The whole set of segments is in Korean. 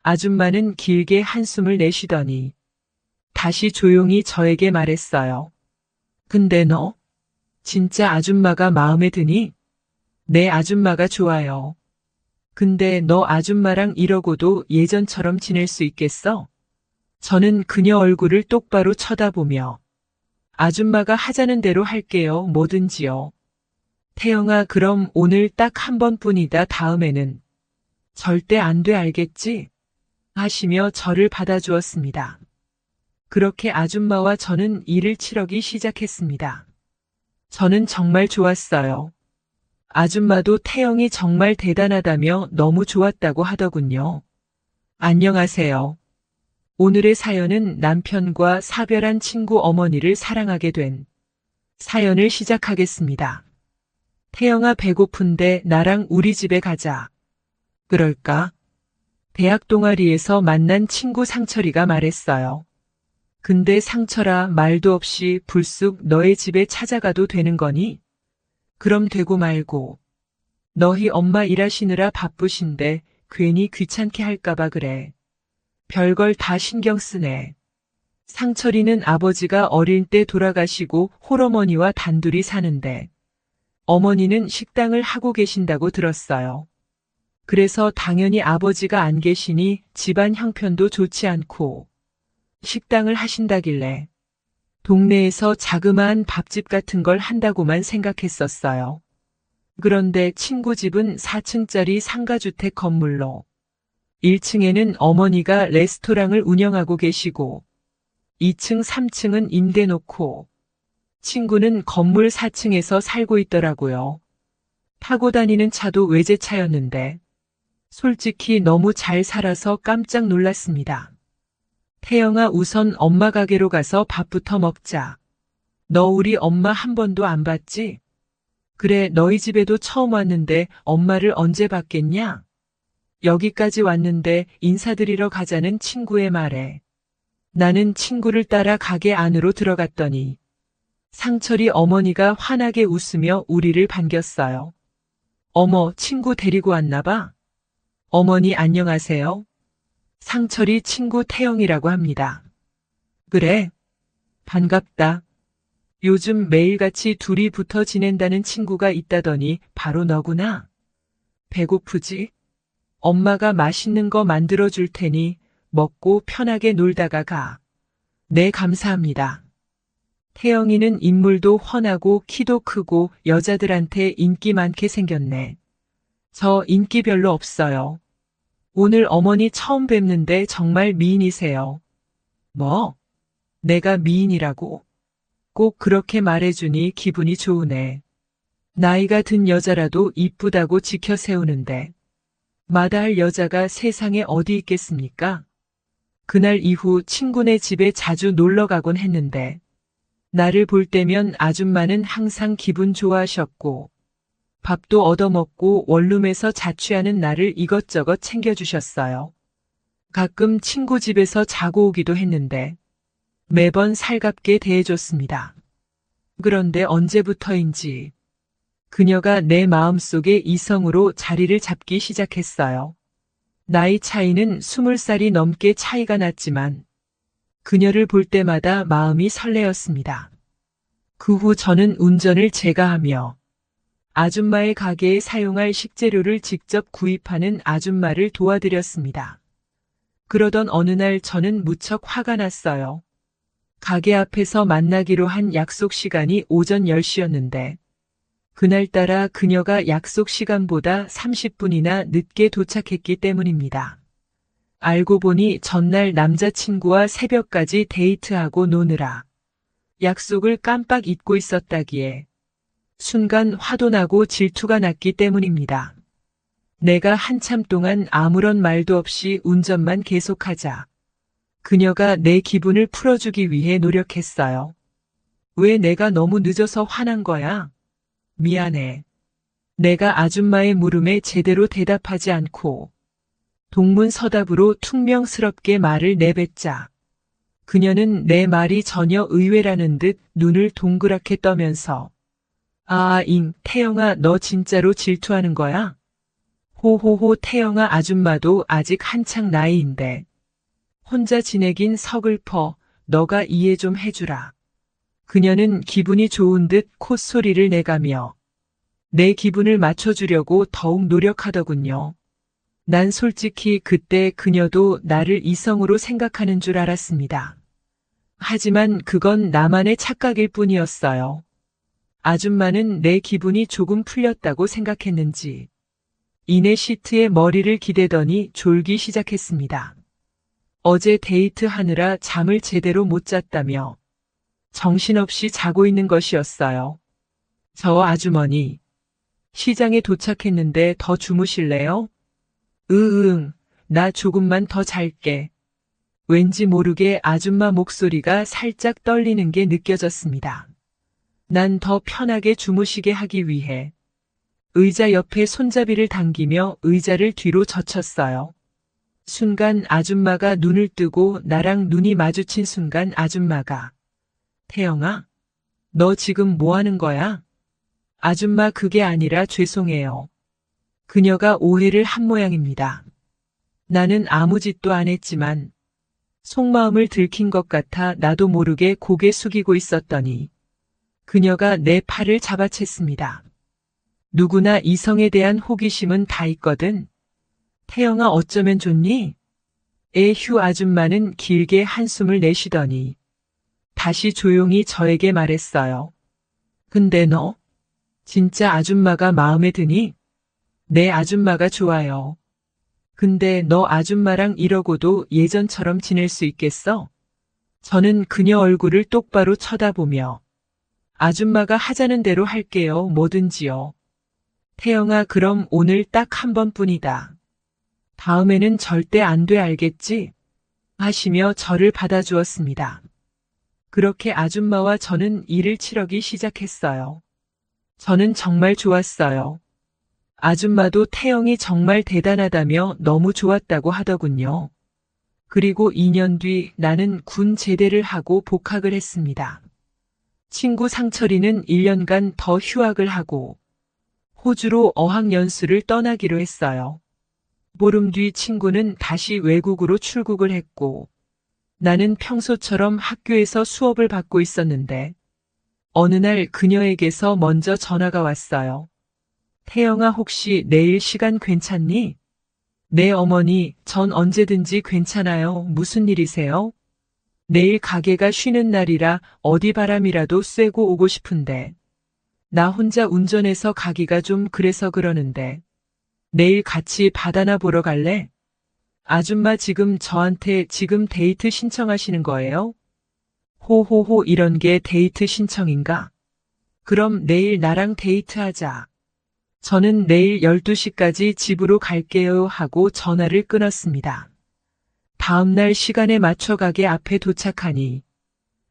아줌마는 길게 한숨을 내쉬더니 다시 조용히 저에게 말했어요. 근데 너 진짜 아줌마가 마음에 드니? 내 아줌마가 좋아요. 근데 너 아줌마랑 이러고도 예전처럼 지낼 수 있겠어? 저는 그녀 얼굴을 똑바로 쳐다보며 아줌마가 하자는 대로 할게요. 뭐든지요. 태영아, 그럼 오늘 딱 한 번뿐이다. 다음에는 절대 안 돼, 알겠지? 하시며 저를 받아주었습니다. 그렇게 아줌마와 저는 일을 치러기 시작했습니다. 저는 정말 좋았어요. 아줌마도 태영이 정말 대단하다며 너무 좋았다고 하더군요. 안녕하세요. 오늘의 사연은 남편과 사별한 친구 어머니를 사랑하게 된 사연을 시작하겠습니다. 태영아, 배고픈데 나랑 우리 집에 가자. 그럴까? 대학 동아리에서 만난 친구 상철이가 말했어요. 근데 상철아, 말도 없이 불쑥 너의 집에 찾아가도 되는 거니? 그럼 되고 말고. 너희 엄마 일하시느라 바쁘신데 괜히 귀찮게 할까봐 그래. 별걸 다 신경 쓰네. 상철이는 아버지가 어릴 때 돌아가시고 홀어머니와 단둘이 사는데 어머니는 식당을 하고 계신다고 들었어요. 그래서 당연히 아버지가 안 계시니 집안 형편도 좋지 않고 식당을 하신다길래 동네에서 자그마한 밥집 같은 걸 한다고만 생각했었어요. 그런데 친구 집은 4층짜리 상가주택 건물로 1층에는 어머니가 레스토랑을 운영하고 계시고 2층, 3층은 임대 놓고 친구는 건물 4층에서 살고 있더라고요. 타고 다니는 차도 외제차였는데 솔직히 너무 잘 살아서 깜짝 놀랐습니다. 태영아, 우선 엄마 가게로 가서 밥부터 먹자. 너 우리 엄마 한 번도 안 봤지? 그래, 너희 집에도 처음 왔는데 엄마를 언제 봤겠냐? 여기까지 왔는데 인사드리러 가자는 친구의 말에 나는 친구를 따라 가게 안으로 들어갔더니 상철이 어머니가 환하게 웃으며 우리를 반겼어요. 어머, 친구 데리고 왔나 봐. 어머니 안녕하세요. 상철이 친구 태영이라고 합니다. 그래, 반갑다. 요즘 매일같이 둘이 붙어 지낸다는 친구가 있다더니 바로 너구나. 배고프지? 엄마가 맛있는 거 만들어 줄 테니 먹고 편하게 놀다가 가. 네, 감사합니다. 태영이는 인물도 훤하고 키도 크고 여자들한테 인기 많게 생겼네. 저 인기 별로 없어요. 오늘 어머니 처음 뵙는데 정말 미인이세요. 뭐? 내가 미인이라고? 꼭 그렇게 말해주니 기분이 좋으네. 나이가 든 여자라도 이쁘다고 지켜 세우는데 마다할 여자가 세상에 어디 있겠습니까? 그날 이후 친구네 집에 자주 놀러 가곤 했는데 나를 볼 때면 아줌마는 항상 기분 좋아하셨고 밥도 얻어먹고 원룸에서 자취하는 나를 이것저것 챙겨주셨어요. 가끔 친구 집에서 자고 오기도 했는데 매번 살갑게 대해줬습니다. 그런데 언제부터인지 그녀가 내 마음속에 이성으로 자리를 잡기 시작했어요. 나이 차이는 20살이 넘게 차이가 났지만 그녀를 볼 때마다 마음이 설레었습니다. 그 후 저는 운전을 제가 하며 아줌마의 가게에 사용할 식재료를 직접 구입하는 아줌마를 도와드렸습니다. 그러던 어느 날 저는 무척 화가 났어요. 가게 앞에서 만나기로 한 약속 시간이 오전 10시였는데 그날따라 그녀가 약속 시간보다 30분이나 늦게 도착했기 때문입니다. 알고 보니 전날 남자친구와 새벽까지 데이트하고 노느라 약속을 깜빡 잊고 있었다기에 순간 화도 나고 질투가 났기 때문입니다. 내가 한참 동안 아무런 말도 없이 운전만 계속하자 그녀가 내 기분을 풀어주기 위해 노력했어요. 왜 내가 너무 늦어서 화난 거야? 미안해. 내가 아줌마의 물음에 제대로 대답하지 않고 동문서답으로 퉁명스럽게 말을 내뱉자 그녀는 내 말이 전혀 의외라는 듯 눈을 동그랗게 떠면서 태영아, 너 진짜로 질투하는 거야? 호호호 태영아 아줌마도 아직 한창 나이인데. 혼자 지내긴 서글퍼. 너가 이해 좀 해주라. 그녀는 기분이 좋은 듯 콧소리를 내가며 내 기분을 맞춰주려고 더욱 노력하더군요. 난 솔직히 그때 그녀도 나를 이성으로 생각하는 줄 알았습니다. 하지만 그건 나만의 착각일 뿐이었어요. 아줌마는 내 기분이 조금 풀렸다고 생각했는지 이내 시트에 머리를 기대더니 졸기 시작했습니다. 어제 데이트하느라 잠을 제대로 못 잤다며 정신없이 자고 있는 것이었어요. 저 아주머니, 시장에 도착했는데 더 주무실래요? 으응, 나 조금만 더 잘게. 왠지 모르게 아줌마 목소리가 살짝 떨리는 게 느껴졌습니다. 난 더 편하게 주무시게 하기 위해 의자 옆에 손잡이를 당기며 의자를 뒤로 젖혔어요. 순간 아줌마가 눈을 뜨고 나랑 눈이 마주친 순간 아줌마가 태영아, 너 지금 뭐 하는 거야? 아줌마 그게 아니라 죄송해요. 그녀가 오해를 한 모양입니다. 나는 아무 짓도 안 했지만 속마음을 들킨 것 같아 나도 모르게 고개 숙이고 있었더니 그녀가 내 팔을 잡아챘습니다. 누구나 이성에 대한 호기심은 다 있거든. 태영아 어쩌면 좋니? 에휴 아줌마는 길게 한숨을 내쉬더니 다시 조용히 저에게 말했어요. 근데 너 진짜 아줌마가 마음에 드니? 내 아줌마가 좋아요. 근데 너 아줌마랑 이러고도 예전처럼 지낼 수 있겠어? 저는 그녀 얼굴을 똑바로 쳐다보며 아줌마가 하자는 대로 할게요. 뭐든지요. 태영아 그럼 오늘 딱 한 번뿐이다. 다음에는 절대 안 돼 알겠지? 하시며 저를 받아주었습니다. 그렇게 아줌마와 저는 일을 치러기 시작했어요. 저는 정말 좋았어요. 아줌마도 태영이 정말 대단하다며 너무 좋았다고 하더군요. 그리고 2년 뒤 나는 군 제대를 하고 복학을 했습니다. 친구 상철이는 1년간 더 휴학을 하고 호주로 어학연수를 떠나기로 했어요. 보름 뒤 친구는 다시 외국으로 출국을 했고 나는 평소처럼 학교에서 수업을 받고 있었는데 어느 날 그녀에게서 먼저 전화가 왔어요. 태영아 혹시 내일 시간 괜찮니? 네 어머니, 전 언제든지 괜찮아요. 무슨 일이세요? 내일 가게가 쉬는 날이라 어디 바람이라도 쐬고 오고 싶은데 나 혼자 운전해서 가기가 좀 그래서 그러는데 내일 같이 바다나 보러 갈래? 아줌마 지금 저한테 지금 데이트 신청하시는 거예요? 호호호 이런 게 데이트 신청인가? 그럼 내일 나랑 데이트하자. 저는 내일 12시까지 집으로 갈게요 하고 전화를 끊었습니다. 다음날 시간에 맞춰 가게 앞에 도착하니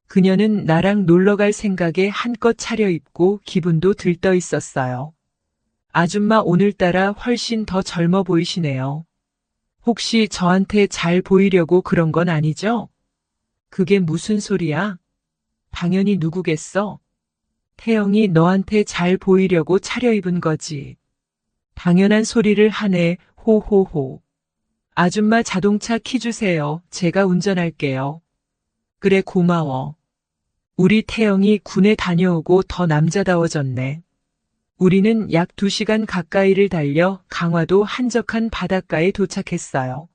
그녀는 나랑 놀러 갈 생각에 한껏 차려입고 기분도 들떠 있었어요. 아줌마 오늘따라 훨씬 더 젊어 보이시네요. 혹시 저한테 잘 보이려고 그런 건 아니죠? 그게 무슨 소리야? 당연히 누구겠어? 태영이 너한테 잘 보이려고 차려입은 거지. 당연한 소리를 하네. 호호호. 아줌마 자동차 키 주세요. 제가 운전할게요. 그래 고마워. 우리 태영이 군에 다녀오고 더 남자다워졌네. 우리는 약 2시간 가까이를 달려 강화도 한적한 바닷가에 도착했어요.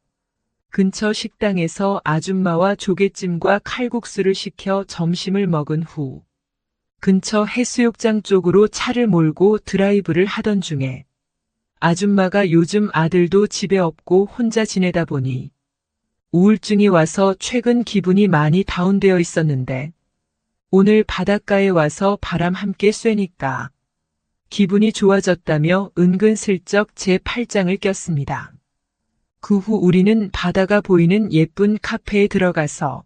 근처 식당에서 아줌마와 조개찜과 칼국수를 시켜 점심을 먹은 후 근처 해수욕장 쪽으로 차를 몰고 드라이브를 하던 중에 아줌마가 요즘 아들도 집에 없고 혼자 지내다 보니 우울증이 와서 최근 기분이 많이 다운되어 있었는데 오늘 바닷가에 와서 바람 함께 쐬니까 기분이 좋아졌다며 은근슬쩍 제 팔짱을 꼈습니다. 그 후 우리는 바다가 보이는 예쁜 카페에 들어가서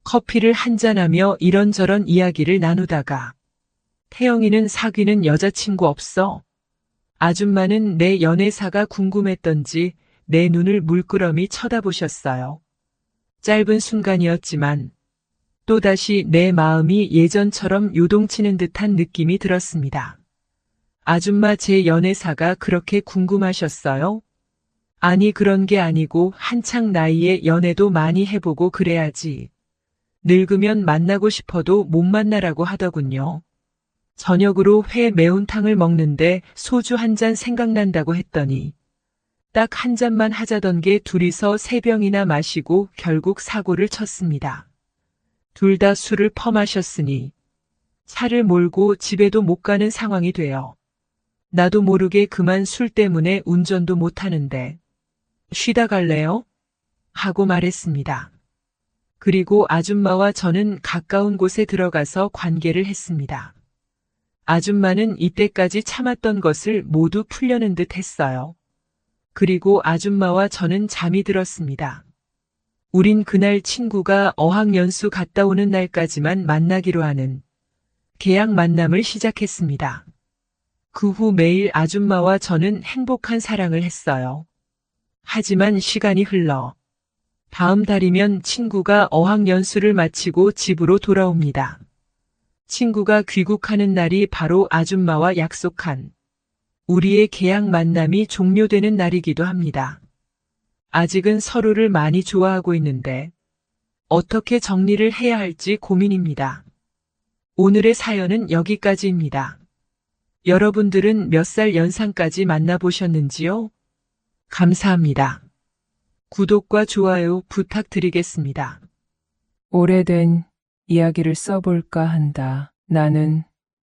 커피를 한잔하며 이런저런 이야기를 나누다가 태영이는 사귀는 여자친구 없어? 아줌마는 내 연애사가 궁금했던지 내 눈을 물끄러미 쳐다보셨어요. 짧은 순간이었지만 또다시 내 마음이 예전처럼 요동치는 듯한 느낌이 들었습니다. 아줌마 제 연애사가 그렇게 궁금하셨어요? 아니 그런 게 아니고 한창 나이에 연애도 많이 해보고 그래야지. 늙으면 만나고 싶어도 못 만나라고 하더군요. 저녁으로 회 매운탕을 먹는데 소주 한 잔 생각난다고 했더니 딱 한 잔만 하자던 게 둘이서 세 병이나 마시고 결국 사고를 쳤습니다. 둘 다 술을 퍼마셨으니 차를 몰고 집에도 못 가는 상황이 돼요. 나도 모르게 그만 술 때문에 운전도 못 하는데 쉬다 갈래요? 하고 말했습니다. 그리고 아줌마와 저는 가까운 곳에 들어가서 관계를 했습니다. 아줌마는 이때까지 참았던 것을 모두 풀려는 듯 했어요. 그리고 아줌마와 저는 잠이 들었습니다. 우린 그날 친구가 어학연수 갔다 오는 날까지만 만나기로 하는 계약 만남을 시작했습니다. 그 후 매일 아줌마와 저는 행복한 사랑을 했어요. 하지만 시간이 흘러 다음 달이면 친구가 어학연수를 마치고 집으로 돌아옵니다. 친구가 귀국하는 날이 바로 아줌마와 약속한 우리의 계약 만남이 종료되는 날이기도 합니다. 아직은 서로를 많이 좋아하고 있는데 어떻게 정리를 해야 할지 고민입니다. 오늘의 사연은 여기까지입니다. 여러분들은 몇 살 연상까지 만나보셨는지요? 감사합니다. 구독과 좋아요 부탁드리겠습니다. 오래된 이야기를 써볼까 한다. 나는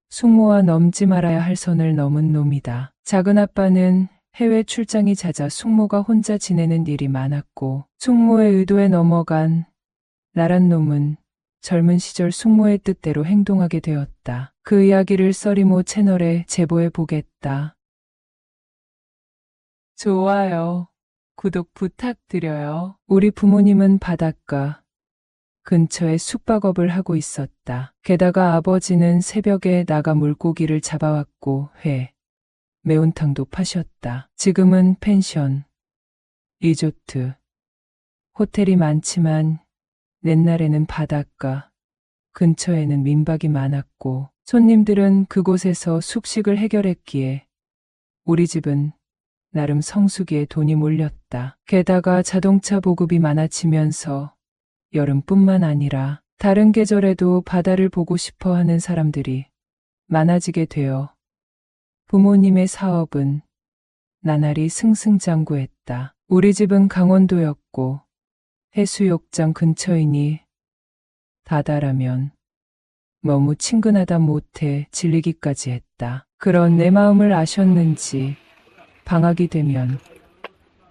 숙모와 넘지 말아야 할 선을 넘은 놈이다. 작은아빠는 해외 출장이 잦아 숙모가 혼자 지내는 일이 많았고 숙모의 의도에 넘어간 나란 놈은 젊은 시절 숙모의 뜻대로 행동하게 되었다. 그 이야기를 써리모 채널에 제보해 보겠다. 좋아요, 구독 부탁드려요. 우리 부모님은 바닷가 근처에 숙박업을 하고 있었다. 게다가 아버지는 새벽에 나가 물고기를 잡아왔고 회, 매운탕도 파셨다. 지금은 펜션, 리조트, 호텔이 많지만 옛날에는 바닷가 근처에는 민박이 많았고 손님들은 그곳에서 숙식을 해결했기에 우리 집은 나름 성수기에 돈이 몰렸다. 게다가 자동차 보급이 많아지면서 여름뿐만 아니라 다른 계절에도 바다를 보고 싶어 하는 사람들이 많아지게 되어 부모님의 사업은 나날이 승승장구했다. 우리 집은 강원도였고 해수욕장 근처이니 바다라면 너무 친근하다 못해 질리기까지 했다. 그런 내 마음을 아셨는지 방학이 되면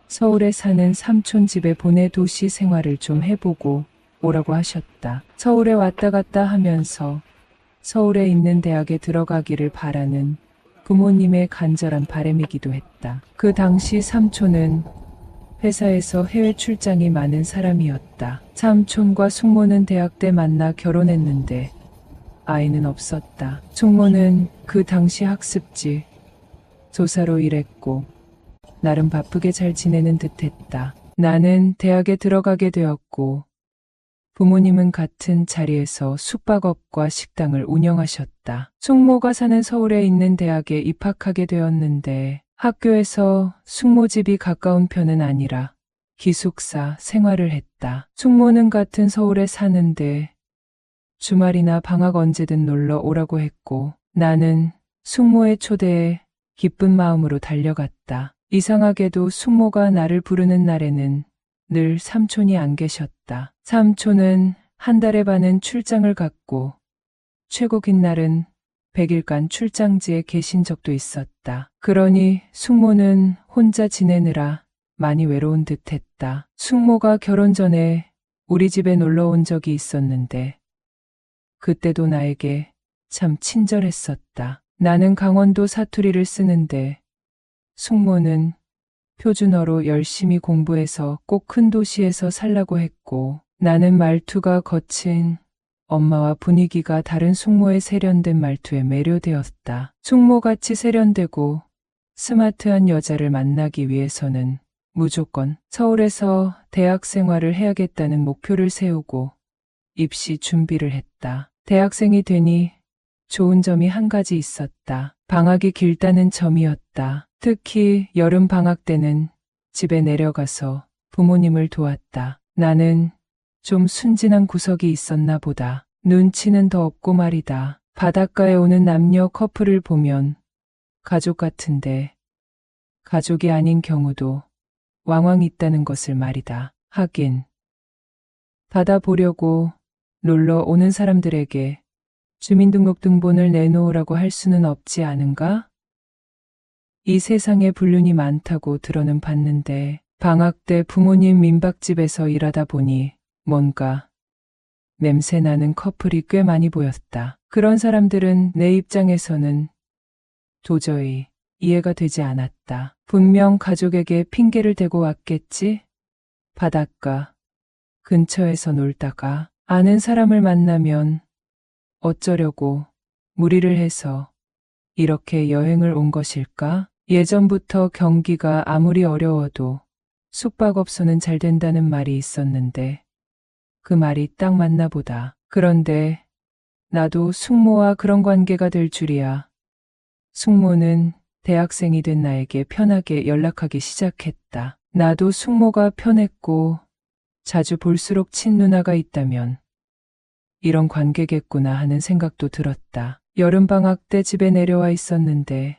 서울에 사는 삼촌 집에 보내 도시 생활을 좀 해보고 오라고 하셨다. 서울에 왔다 갔다 하면서 서울에 있는 대학에 들어가기를 바라는 부모님의 간절한 바람이기도 했다. 그 당시 삼촌은 회사에서 해외 출장이 많은 사람이었다. 삼촌과 숙모는 대학 때 만나 결혼했는데 아이는 없었다. 숙모는 그 당시 학습지 조사로 일했고 나름 바쁘게 잘 지내는 듯했다. 나는 대학에 들어가게 되었고 부모님은 같은 자리에서 숙박업과 식당을 운영하셨다. 숙모가 사는 서울에 있는 대학에 입학하게 되었는데 학교에서 숙모 집이 가까운 편은 아니라 기숙사 생활을 했다. 숙모는 같은 서울에 사는데 주말이나 방학 언제든 놀러 오라고 했고 나는 숙모의 초대에 기쁜 마음으로 달려갔다. 이상하게도 숙모가 나를 부르는 날에는 늘 삼촌이 안 계셨다. 삼촌은 한 달에 반은 출장을 갔고 최고 긴 날은 100일간 출장지에 계신 적도 있었다. 그러니 숙모는 혼자 지내느라 많이 외로운 듯했다. 숙모가 결혼 전에 우리 집에 놀러 온 적이 있었는데 그때도 나에게 참 친절했었다. 나는 강원도 사투리를 쓰는데 숙모는 표준어로 열심히 공부해서 꼭 큰 도시에서 살라고 했고 나는 말투가 거친 엄마와 분위기가 다른 숙모의 세련된 말투에 매료되었다. 숙모같이 세련되고 스마트한 여자를 만나기 위해서는 무조건 서울에서 대학 생활을 해야겠다는 목표를 세우고 입시 준비를 했다. 대학생이 되니 좋은 점이 한 가지 있었다. 방학이 길다는 점이었다. 특히 여름 방학 때는 집에 내려가서 부모님을 도왔다. 나는 좀 순진한 구석이 있었나 보다. 눈치는 더 없고 말이다. 바닷가에 오는 남녀 커플을 보면 가족 같은데 가족이 아닌 경우도 왕왕 있다는 것을 말이다. 하긴 바다 보려고 놀러 오는 사람들에게 주민등록등본을 내놓으라고 할 수는 없지 않은가? 이 세상에 불륜이 많다고 들어는 봤는데 방학 때 부모님 민박집에서 일하다 보니 뭔가 냄새나는 커플이 꽤 많이 보였다. 그런 사람들은 내 입장에서는 도저히 이해가 되지 않았다. 분명 가족에게 핑계를 대고 왔겠지? 바닷가 근처에서 놀다가 아는 사람을 만나면 어쩌려고 무리를 해서 이렇게 여행을 온 것일까? 예전부터 경기가 아무리 어려워도 숙박업소는 잘 된다는 말이 있었는데 그 말이 딱 맞나 보다. 그런데 나도 숙모와 그런 관계가 될 줄이야. 숙모는 대학생이 된 나에게 편하게 연락하기 시작했다. 나도 숙모가 편했고 자주 볼수록 친누나가 있다면 이런 관계겠구나 하는 생각도 들었다. 여름방학 때 집에 내려와 있었는데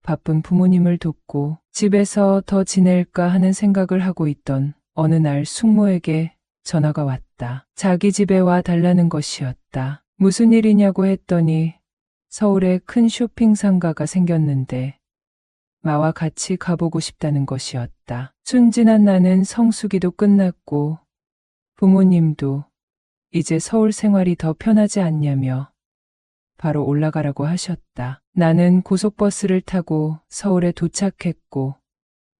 바쁜 부모님을 돕고 집에서 더 지낼까 하는 생각을 하고 있던 어느 날 숙모에게 전화가 왔다. 자기 집에 와 달라는 것이었다. 무슨 일이냐고 했더니 서울에 큰 쇼핑 상가가 생겼는데 마와 같이 가보고 싶다는 것이었다. 순진한 나는 성수기도 끝났고 부모님도 이제 서울 생활이 더 편하지 않냐며 바로 올라가라고 하셨다. 나는 고속버스를 타고 서울에 도착했고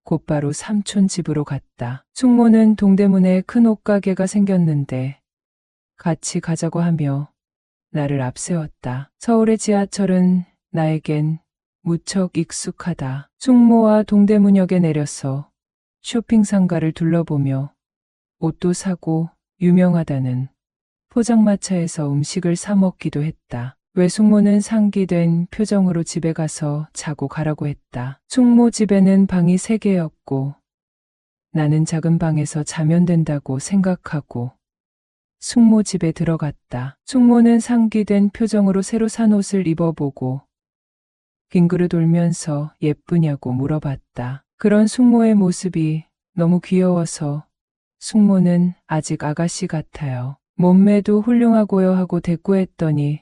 곧바로 삼촌 집으로 갔다. 숙모는 동대문에 큰 옷가게가 생겼는데 같이 가자고 하며 나를 앞세웠다. 서울의 지하철은 나에겐 무척 익숙하다. 숙모와 동대문역에 내려서 쇼핑 상가를 둘러보며 옷도 사고 유명하다는 포장마차에서 음식을 사 먹기도 했다. 외숙모는 상기된 표정으로 집에 가서 자고 가라고 했다. 숙모 집에는 방이 3개였고 나는 작은 방에서 자면 된다고 생각하고 숙모 집에 들어갔다. 숙모는 상기된 표정으로 새로 산 옷을 입어보고 빙그르 돌면서 예쁘냐고 물어봤다. 그런 숙모의 모습이 너무 귀여워서 숙모는 아직 아가씨 같아요. 몸매도 훌륭하고요 하고 대꾸했더니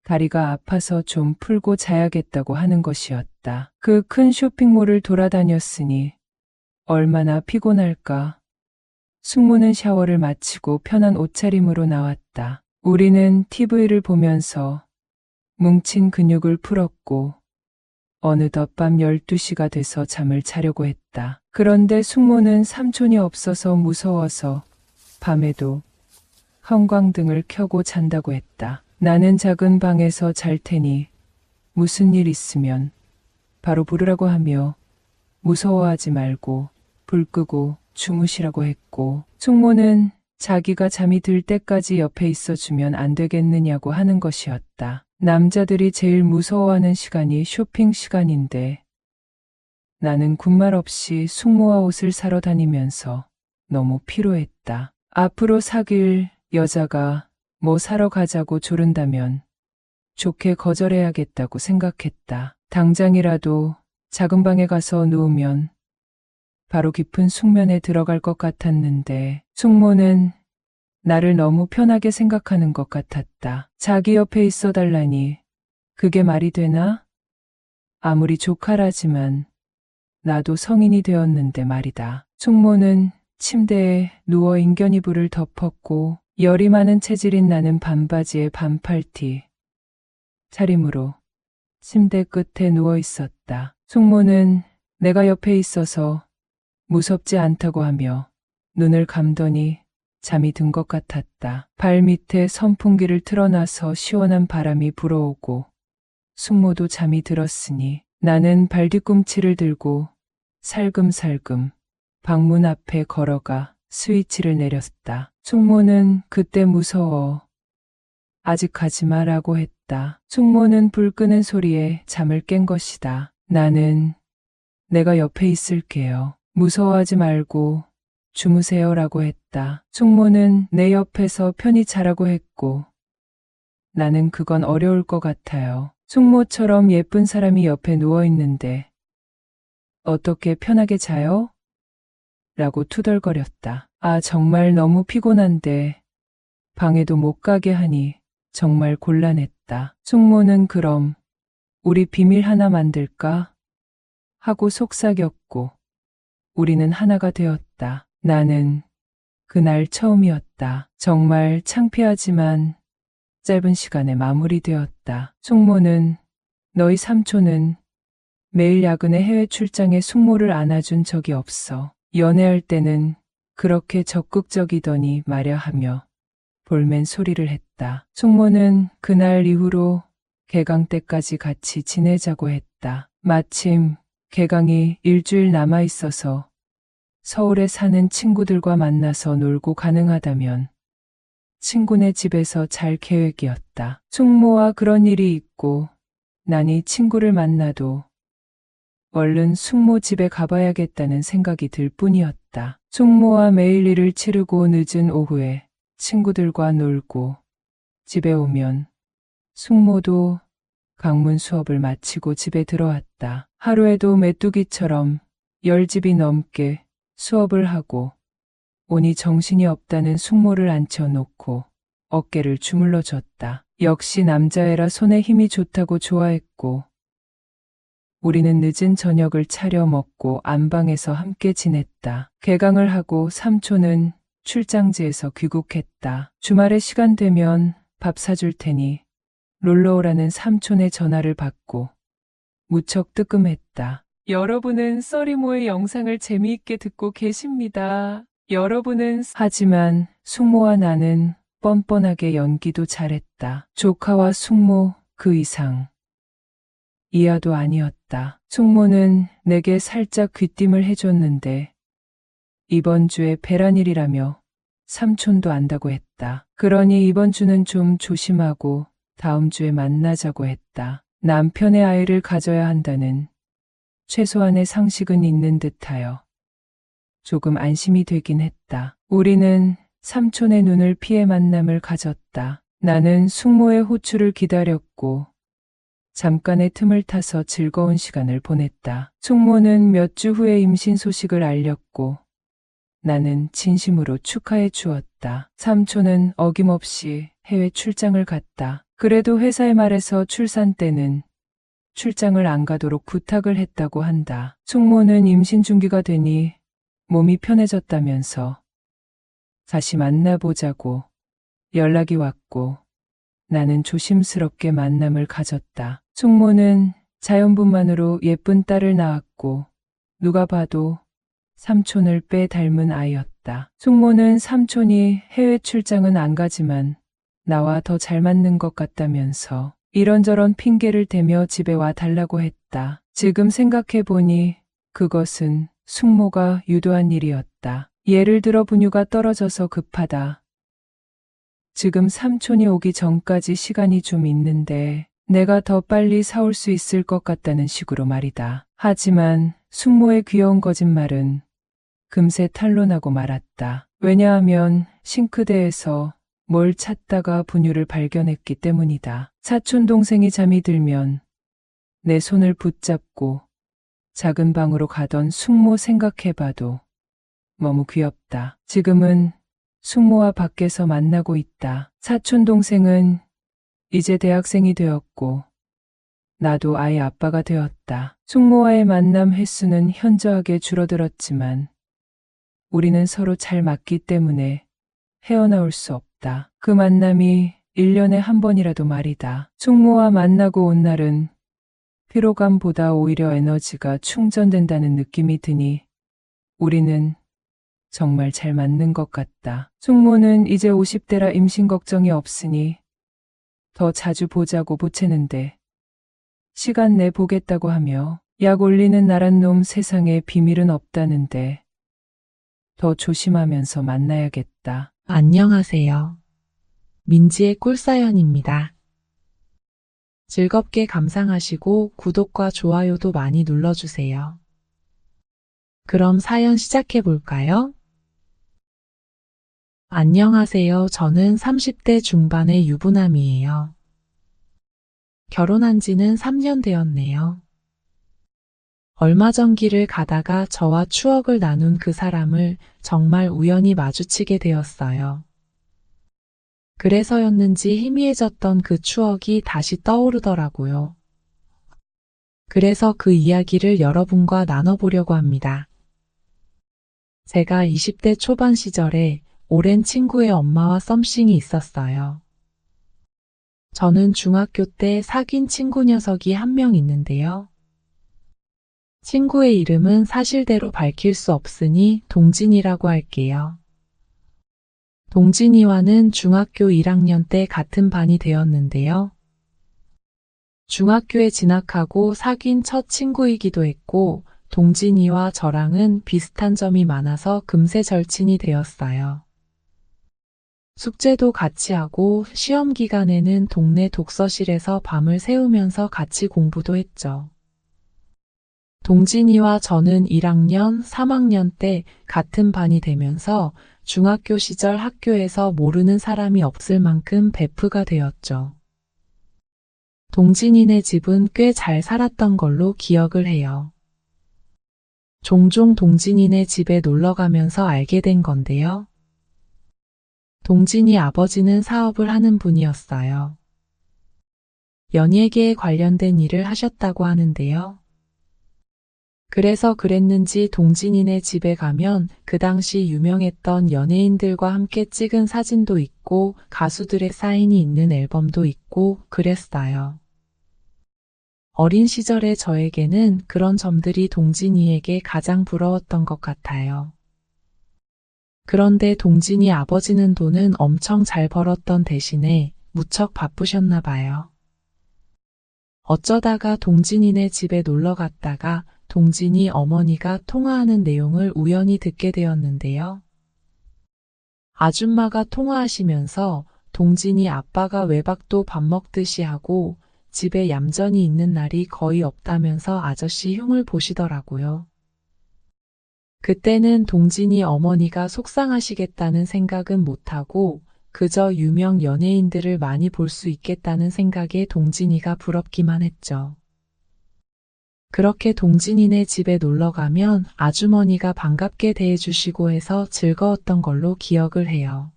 다리가 아파서 좀 풀고 자야겠다고 하는 것이었다. 그 큰 쇼핑몰을 돌아다녔으니 얼마나 피곤할까. 숙모는 샤워를 마치고 편한 옷차림으로 나왔다. 우리는 TV를 보면서 뭉친 근육을 풀었고 어느덧 밤 12시가 돼서 잠을 자려고 했다. 그런데 숙모는 삼촌이 없어서 무서워서 밤에도 형광등을 켜고 잔다고 했다. 나는 작은 방에서 잘 테니 무슨 일 있으면 바로 부르라고 하며 무서워하지 말고 불 끄고 주무시라고 했고 숙모는 자기가 잠이 들 때까지 옆에 있어주면 안 되겠느냐고 하는 것이었다. 남자들이 제일 무서워하는 시간이 쇼핑 시간인데 나는 군말 없이 숙모와 옷을 사러 다니면서 너무 피로했다. 앞으로 사귈 여자가 뭐 사러 가자고 조른다면 좋게 거절해야겠다고 생각했다. 당장이라도 작은 방에 가서 누우면 바로 깊은 숙면에 들어갈 것 같았는데 숙모는 나를 너무 편하게 생각하는 것 같았다. 자기 옆에 있어 달라니 그게 말이 되나? 아무리 조카라지만 나도 성인이 되었는데 말이다. 숙모는 침대에 누워 인견이불을 덮었고 열이 많은 체질인 나는 반바지에 반팔티, 차림으로 침대 끝에 누워 있었다. 숙모는 내가 옆에 있어서 무섭지 않다고 하며 눈을 감더니 잠이 든 것 같았다. 발 밑에 선풍기를 틀어놔서 시원한 바람이 불어오고 숙모도 잠이 들었으니 나는 발뒤꿈치를 들고 살금살금 방문 앞에 걸어가 스위치를 내렸다. 숙모는 그때 무서워. 아직 가지 마라고 했다. 울었다. 숙모는 불 끄는 소리에 잠을 깬 것이다. 나는 내가 옆에 있을게요. 무서워하지 말고 주무세요라고 했다. 숙모는 내 옆에서 편히 자라고 했고 나는 그건 어려울 것 같아요. 숙모처럼 예쁜 사람이 옆에 누워 있는데 어떻게 편하게 자요? 라고 투덜거렸다. 아, 정말 너무 피곤한데 방에도 못 가게 하니 정말 곤란했다. 숙모는 그럼 우리 비밀 하나 만들까? 하고 속삭였고 우리는 하나가 되었다. 나는 그날 처음이었다. 정말 창피하지만 짧은 시간에 마무리되었다. 숙모는 너희 삼촌은 매일 야근에 해외 출장에 숙모를 안아준 적이 없어. 연애할 때는 그렇게 적극적이더니 말야 하며 볼멘 소리를 했다. 숙모는 그날 이후로 개강 때까지 같이 지내자고 했다. 마침 개강이 일주일 남아 있어서 서울에 사는 친구들과 만나서 놀고 가능하다면 친구네 집에서 잘 계획이었다. 숙모와 그런 일이 있고 나니 친구를 만나도 얼른 숙모 집에 가봐야겠다는 생각이 들 뿐이었다. 숙모와 매일 일을 치르고 늦은 오후에 친구들과 놀고 집에 오면 숙모도 강문 수업을 마치고 집에 들어왔다. 하루에도 메뚜기처럼 10집이 넘게 수업을 하고 오니 정신이 없다는 숙모를 앉혀놓고 어깨를 주물러 줬다. 역시 남자애라 손에 힘이 좋다고 좋아했고 우리는 늦은 저녁을 차려 먹고 안방에서 함께 지냈다. 개강을 하고 삼촌은 출장지에서 귀국했다. 주말에 시간 되면 밥 사줄 테니 놀러 오라는 삼촌의 전화를 받고 무척 뜨끔했다. 여러분은 써리모의 영상을 재미있게 듣고 계십니다. 하지만 숙모와 나는 뻔뻔하게 연기도 잘했다. 조카와 숙모 그 이상 이하도 아니었다. 숙모는 내게 살짝 귀띔을 해줬는데 이번 주에 배란일이라며 삼촌도 안다고 했다. 그러니 이번 주는 좀 조심하고 다음 주에 만나자고 했다. 남편의 아이를 가져야 한다는 최소한의 상식은 있는 듯하여 조금 안심이 되긴 했다. 우리는 삼촌의 눈을 피해 만남을 가졌다. 나는 숙모의 호출을 기다렸고 잠깐의 틈을 타서 즐거운 시간을 보냈다. 숙모는 몇 주 후에 임신 소식을 알렸고 나는 진심으로 축하해 주었다. 삼촌은 어김없이 해외 출장을 갔다. 그래도 회사의 말에서 출산 때는 출장을 안 가도록 부탁을 했다고 한다. 숙모는 임신 중기가 되니 몸이 편해졌다면서 다시 만나보자고 연락이 왔고 나는 조심스럽게 만남을 가졌다. 숙모는 자연분만으로 예쁜 딸을 낳았고 누가 봐도 삼촌을 빼 닮은 아이였다. 숙모는 삼촌이 해외 출장은 안 가지만 나와 더 잘 맞는 것 같다면서 이런저런 핑계를 대며 집에 와 달라고 했다. 지금 생각해보니 그것은 숙모가 유도한 일이었다. 예를 들어 분유가 떨어져서 급하다. 지금 삼촌이 오기 전까지 시간이 좀 있는데 내가 더 빨리 사올 수 있을 것 같다는 식으로 말이다. 하지만 숙모의 귀여운 거짓말은 금세 탄로나고 말았다. 왜냐하면 싱크대에서 뭘 찾다가 분유를 발견했기 때문이다. 사촌 동생이 잠이 들면 내 손을 붙잡고 작은 방으로 가던 숙모 생각해봐도 너무 귀엽다. 지금은 숙모와 밖에서 만나고 있다. 사촌 동생은 이제 대학생이 되었고 나도 아이 아빠가 되었다. 숙모와의 만남 횟수는 현저하게 줄어들었지만 우리는 서로 잘 맞기 때문에 헤어나올 수 없다. 그 만남이 1년에 한 번이라도 말이다. 숙모와 만나고 온 날은 피로감보다 오히려 에너지가 충전된다는 느낌이 드니 우리는 정말 잘 맞는 것 같다. 숙모는 이제 50대라 임신 걱정이 없으니 더 자주 보자고 보채는데 시간 내 보겠다고 하며 약 올리는 나란 놈 세상에 비밀은 없다는데 더 조심하면서 만나야겠다. 안녕하세요. 민지의 꿀사연입니다. 즐겁게 감상하시고 구독과 좋아요도 많이 눌러주세요. 그럼 사연 시작해 볼까요? 안녕하세요. 저는 30대 중반의 유부남이에요. 결혼한 지는 3년 되었네요. 얼마 전 길을 가다가 저와 추억을 나눈 그 사람을 정말 우연히 마주치게 되었어요. 그래서였는지 희미해졌던 그 추억이 다시 떠오르더라고요. 그래서 그 이야기를 여러분과 나눠보려고 합니다. 제가 20대 초반 시절에 오랜 친구의 엄마와 썸씽이 있었어요. 저는 중학교 때 사귄 친구 녀석이 한 명 있는데요. 친구의 이름은 사실대로 밝힐 수 없으니 동진이라고 할게요. 동진이와는 중학교 1학년 때 같은 반이 되었는데요. 중학교에 진학하고 사귄 첫 친구이기도 했고, 동진이와 저랑은 비슷한 점이 많아서 금세 절친이 되었어요. 숙제도 같이 하고 시험 기간에는 동네 독서실에서 밤을 새우면서 같이 공부도 했죠. 동진이와 저는 1학년, 3학년 때 같은 반이 되면서 중학교 시절 학교에서 모르는 사람이 없을 만큼 베프가 되었죠. 동진이네 집은 꽤 잘 살았던 걸로 기억을 해요. 종종 동진이네 집에 놀러 가면서 알게 된 건데요. 동진이 아버지는 사업을 하는 분이었어요. 연예계에 관련된 일을 하셨다고 하는데요. 그래서 그랬는지 동진이네 집에 가면 그 당시 유명했던 연예인들과 함께 찍은 사진도 있고 가수들의 사인이 있는 앨범도 있고 그랬어요. 어린 시절의 저에게는 그런 점들이 동진이에게 가장 부러웠던 것 같아요. 그런데 동진이 아버지는 돈은 엄청 잘 벌었던 대신에 무척 바쁘셨나 봐요. 어쩌다가 동진이네 집에 놀러 갔다가 동진이 어머니가 통화하는 내용을 우연히 듣게 되었는데요. 아줌마가 통화하시면서 동진이 아빠가 외박도 밥 먹듯이 하고 집에 얌전히 있는 날이 거의 없다면서 아저씨 흉을 보시더라고요. 그때는 동진이 어머니가 속상하시겠다는 생각은 못하고 그저 유명 연예인들을 많이 볼 수 있겠다는 생각에 동진이가 부럽기만 했죠. 그렇게 동진이네 집에 놀러 가면 아주머니가 반갑게 대해주시고 해서 즐거웠던 걸로 기억을 해요.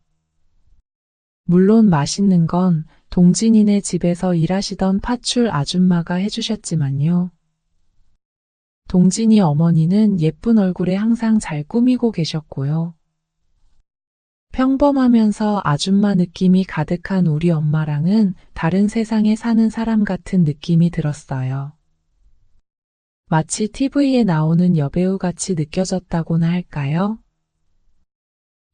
물론 맛있는 건 동진이네 집에서 일하시던 파출 아줌마가 해주셨지만요. 동진이 어머니는 예쁜 얼굴에 항상 잘 꾸미고 계셨고요. 평범하면서 아줌마 느낌이 가득한 우리 엄마랑은 다른 세상에 사는 사람 같은 느낌이 들었어요. 마치 TV에 나오는 여배우 같이 느껴졌다고나 할까요?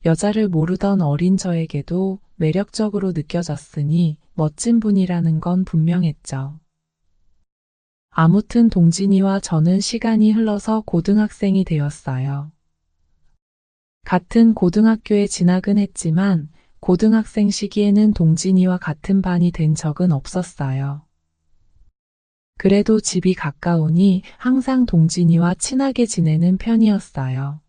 여자를 모르던 어린 저에게도 매력적으로 느껴졌으니 멋진 분이라는 건 분명했죠. 아무튼 동진이와 저는 시간이 흘러서 고등학생이 되었어요. 같은 고등학교에 진학은 했지만 고등학생 시기에는 동진이와 같은 반이 된 적은 없었어요. 그래도 집이 가까우니 항상 동진이와 친하게 지내는 편이었어요.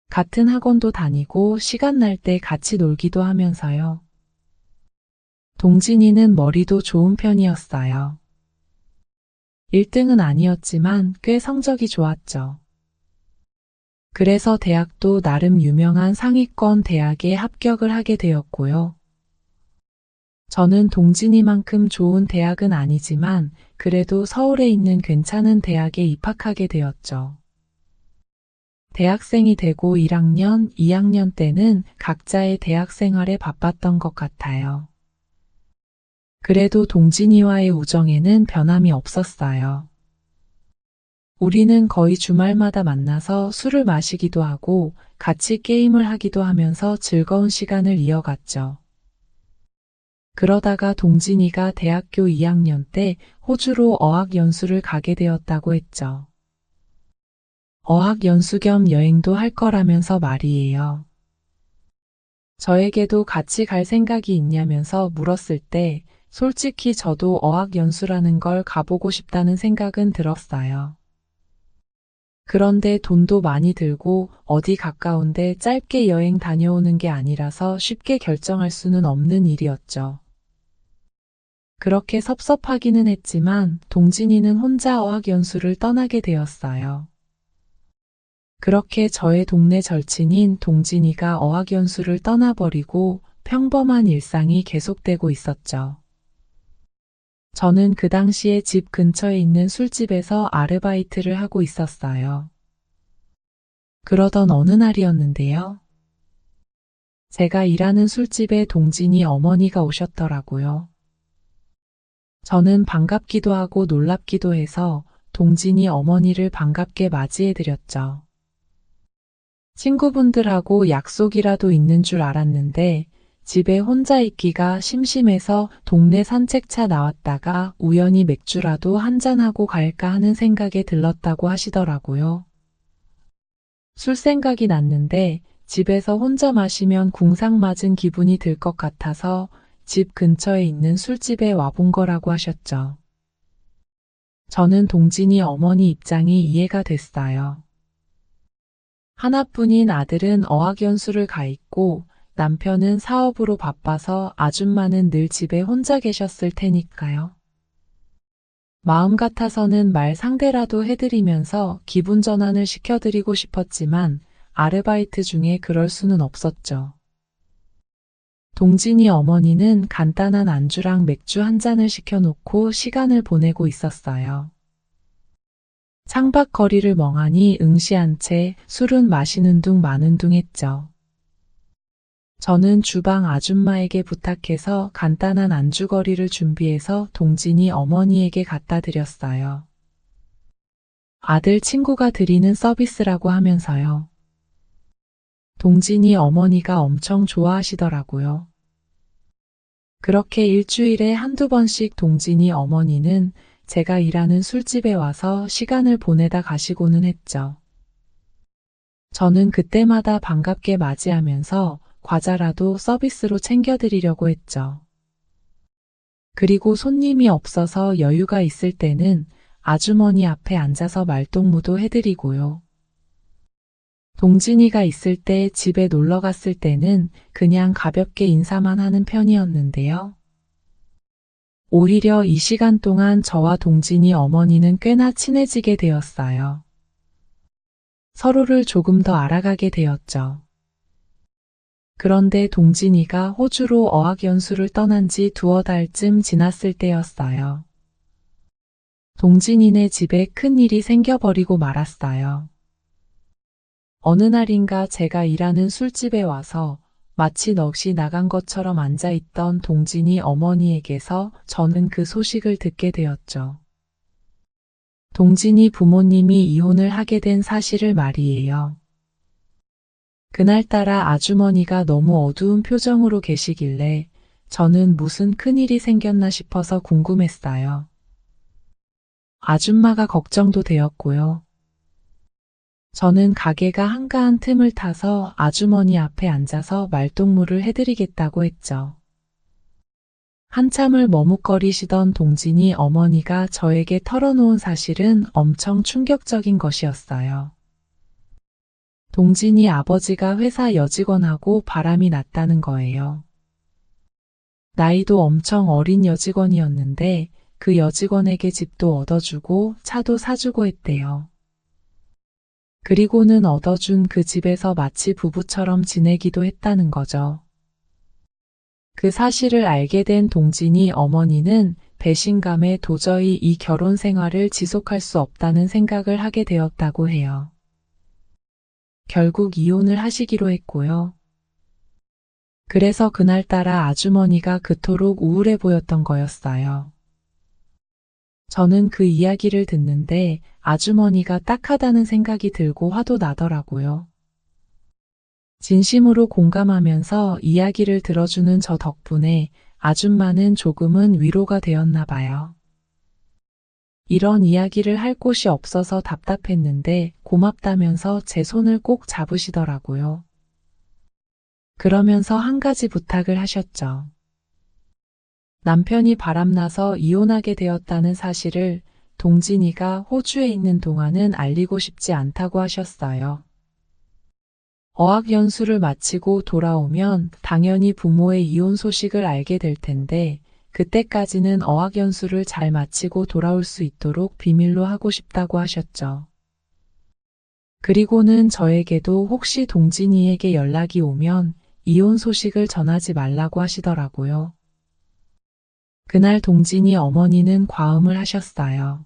같은 학원도 다니고 시간 날 때 같이 놀기도 하면서요. 동진이는 머리도 좋은 편이었어요. 1등은 아니었지만 꽤 성적이 좋았죠. 그래서 대학도 나름 유명한 상위권 대학에 합격을 하게 되었고요. 저는 동진이만큼 좋은 대학은 아니지만 그래도 서울에 있는 괜찮은 대학에 입학하게 되었죠. 대학생이 되고 1학년, 2학년 때는 각자의 대학 생활에 바빴던 것 같아요. 그래도 동진이와의 우정에는 변함이 없었어요. 우리는 거의 주말마다 만나서 술을 마시기도 하고 같이 게임을 하기도 하면서 즐거운 시간을 이어갔죠. 그러다가 동진이가 대학교 2학년 때 호주로 어학연수를 가게 되었다고 했죠. 어학연수 겸 여행도 할 거라면서 말이에요. 저에게도 같이 갈 생각이 있냐면서 물었을 때 솔직히 저도 어학연수라는 걸 가보고 싶다는 생각은 들었어요. 그런데 돈도 많이 들고 어디 가까운데 짧게 여행 다녀오는 게 아니라서 쉽게 결정할 수는 없는 일이었죠. 그렇게 섭섭하기는 했지만 동진이는 혼자 어학연수를 떠나게 되었어요. 그렇게 저의 동네 절친인 동진이가 어학연수를 떠나버리고 평범한 일상이 계속되고 있었죠. 저는 그 당시에 집 근처에 있는 술집에서 아르바이트를 하고 있었어요. 그러던 어느 날이었는데요. 제가 일하는 술집에 동진이 어머니가 오셨더라고요. 저는 반갑기도 하고 놀랍기도 해서 동진이 어머니를 반갑게 맞이해드렸죠. 친구분들하고 약속이라도 있는 줄 알았는데 집에 혼자 있기가 심심해서 동네 산책차 나왔다가 우연히 맥주라도 한잔하고 갈까 하는 생각에 들렀다고 하시더라고요. 술 생각이 났는데 집에서 혼자 마시면 궁상맞은 기분이 들 것 같아서 집 근처에 있는 술집에 와본 거라고 하셨죠. 저는 동진이 어머니 입장이 이해가 됐어요. 하나뿐인 아들은 어학연수를 가 있고 남편은 사업으로 바빠서 아줌마는 늘 집에 혼자 계셨을 테니까요. 마음 같아서는 말 상대라도 해드리면서 기분 전환을 시켜드리고 싶었지만 아르바이트 중에 그럴 수는 없었죠. 동진이 어머니는 간단한 안주랑 맥주 한 잔을 시켜놓고 시간을 보내고 있었어요. 창밖 거리를 멍하니 응시한 채 술은 마시는 둥 마는 둥 했죠. 저는 주방 아줌마에게 부탁해서 간단한 안주거리를 준비해서 동진이 어머니에게 갖다 드렸어요. 아들 친구가 드리는 서비스라고 하면서요. 동진이 어머니가 엄청 좋아하시더라고요. 그렇게 일주일에 한두 번씩 동진이 어머니는 제가 일하는 술집에 와서 시간을 보내다 가시고는 했죠. 저는 그때마다 반갑게 맞이하면서 과자라도 서비스로 챙겨드리려고 했죠. 그리고 손님이 없어서 여유가 있을 때는 아주머니 앞에 앉아서 말동무도 해드리고요. 동진이가 있을 때 집에 놀러 갔을 때는 그냥 가볍게 인사만 하는 편이었는데요. 오히려 이 시간 동안 저와 동진이 어머니는 꽤나 친해지게 되었어요. 서로를 조금 더 알아가게 되었죠. 그런데 동진이가 호주로 어학연수를 떠난 지 두어 달쯤 지났을 때였어요. 동진이네 집에 큰일이 생겨버리고 말았어요. 어느 날인가 제가 일하는 술집에 와서 마치 넋이 나간 것처럼 앉아있던 동진이 어머니에게서 저는 그 소식을 듣게 되었죠. 동진이 부모님이 이혼을 하게 된 사실을 말이에요. 그날따라 아주머니가 너무 어두운 표정으로 계시길래 저는 무슨 큰일이 생겼나 싶어서 궁금했어요. 아줌마가 걱정도 되었고요. 저는 가게가 한가한 틈을 타서 아주머니 앞에 앉아서 말동무를 해드리겠다고 했죠. 한참을 머뭇거리시던 동진이 어머니가 저에게 털어놓은 사실은 엄청 충격적인 것이었어요. 동진이 아버지가 회사 여직원하고 바람이 났다는 거예요. 나이도 엄청 어린 여직원이었는데 그 여직원에게 집도 얻어주고 차도 사주고 했대요. 그리고는 얻어준 그 집에서 마치 부부처럼 지내기도 했다는 거죠. 그 사실을 알게 된 동진이 어머니는 배신감에 도저히 이 결혼 생활을 지속할 수 없다는 생각을 하게 되었다고 해요. 결국 이혼을 하시기로 했고요. 그래서 그날따라 아주머니가 그토록 우울해 보였던 거였어요. 저는 그 이야기를 듣는데 아주머니가 딱하다는 생각이 들고 화도 나더라고요. 진심으로 공감하면서 이야기를 들어주는 저 덕분에 아줌마는 조금은 위로가 되었나 봐요. 이런 이야기를 할 곳이 없어서 답답했는데 고맙다면서 제 손을 꼭 잡으시더라고요. 그러면서 한 가지 부탁을 하셨죠. 남편이 바람나서 이혼하게 되었다는 사실을 동진이가 호주에 있는 동안은 알리고 싶지 않다고 하셨어요. 어학연수를 마치고 돌아오면 당연히 부모의 이혼 소식을 알게 될 텐데 그때까지는 어학연수를 잘 마치고 돌아올 수 있도록 비밀로 하고 싶다고 하셨죠. 그리고는 저에게도 혹시 동진이에게 연락이 오면 이혼 소식을 전하지 말라고 하시더라고요. 그날 동진이 어머니는 과음을 하셨어요.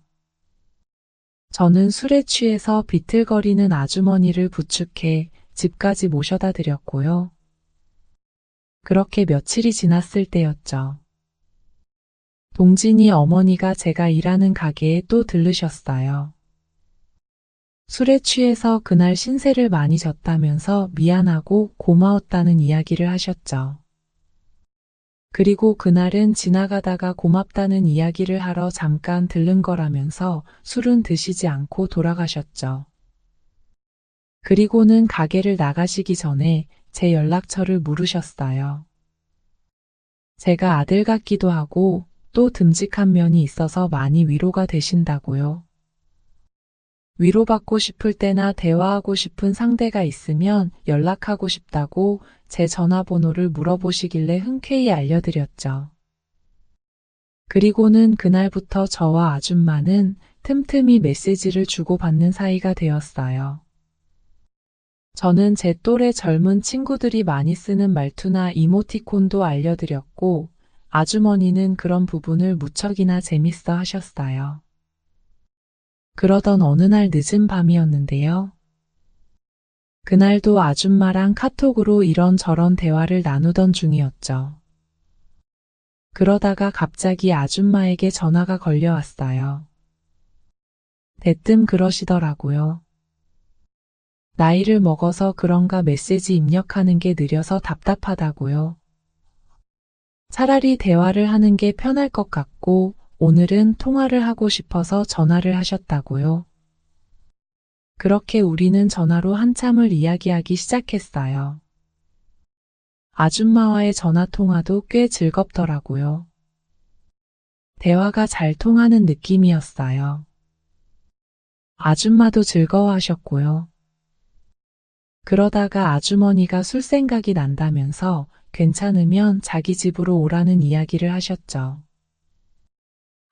저는 술에 취해서 비틀거리는 아주머니를 부축해 집까지 모셔다 드렸고요. 그렇게 며칠이 지났을 때였죠. 동진이 어머니가 제가 일하는 가게에 또 들르셨어요. 술에 취해서 그날 신세를 많이 졌다면서 미안하고 고마웠다는 이야기를 하셨죠. 그리고 그날은 지나가다가 고맙다는 이야기를 하러 잠깐 들른 거라면서 술은 드시지 않고 돌아가셨죠. 그리고는 가게를 나가시기 전에 제 연락처를 물으셨어요. 제가 아들 같기도 하고 또 듬직한 면이 있어서 많이 위로가 되신다고요. 위로받고 싶을 때나 대화하고 싶은 상대가 있으면 연락하고 싶다고 제 전화번호를 물어보시길래 흔쾌히 알려드렸죠. 그리고는 그날부터 저와 아줌마는 틈틈이 메시지를 주고받는 사이가 되었어요. 저는 제 또래 젊은 친구들이 많이 쓰는 말투나 이모티콘도 알려드렸고, 아주머니는 그런 부분을 무척이나 재밌어 하셨어요. 그러던 어느 날 늦은 밤이었는데요. 그날도 아줌마랑 카톡으로 이런저런 대화를 나누던 중이었죠. 그러다가 갑자기 아줌마에게 전화가 걸려왔어요. 대뜸 그러시더라고요. 나이를 먹어서 그런가 메시지 입력하는 게 느려서 답답하다고요. 차라리 대화를 하는 게 편할 것 같고 오늘은 통화를 하고 싶어서 전화를 하셨다고요. 그렇게 우리는 전화로 한참을 이야기하기 시작했어요. 아줌마와의 전화 통화도 꽤 즐겁더라고요. 대화가 잘 통하는 느낌이었어요. 아줌마도 즐거워하셨고요. 그러다가 아주머니가 술 생각이 난다면서 괜찮으면 자기 집으로 오라는 이야기를 하셨죠.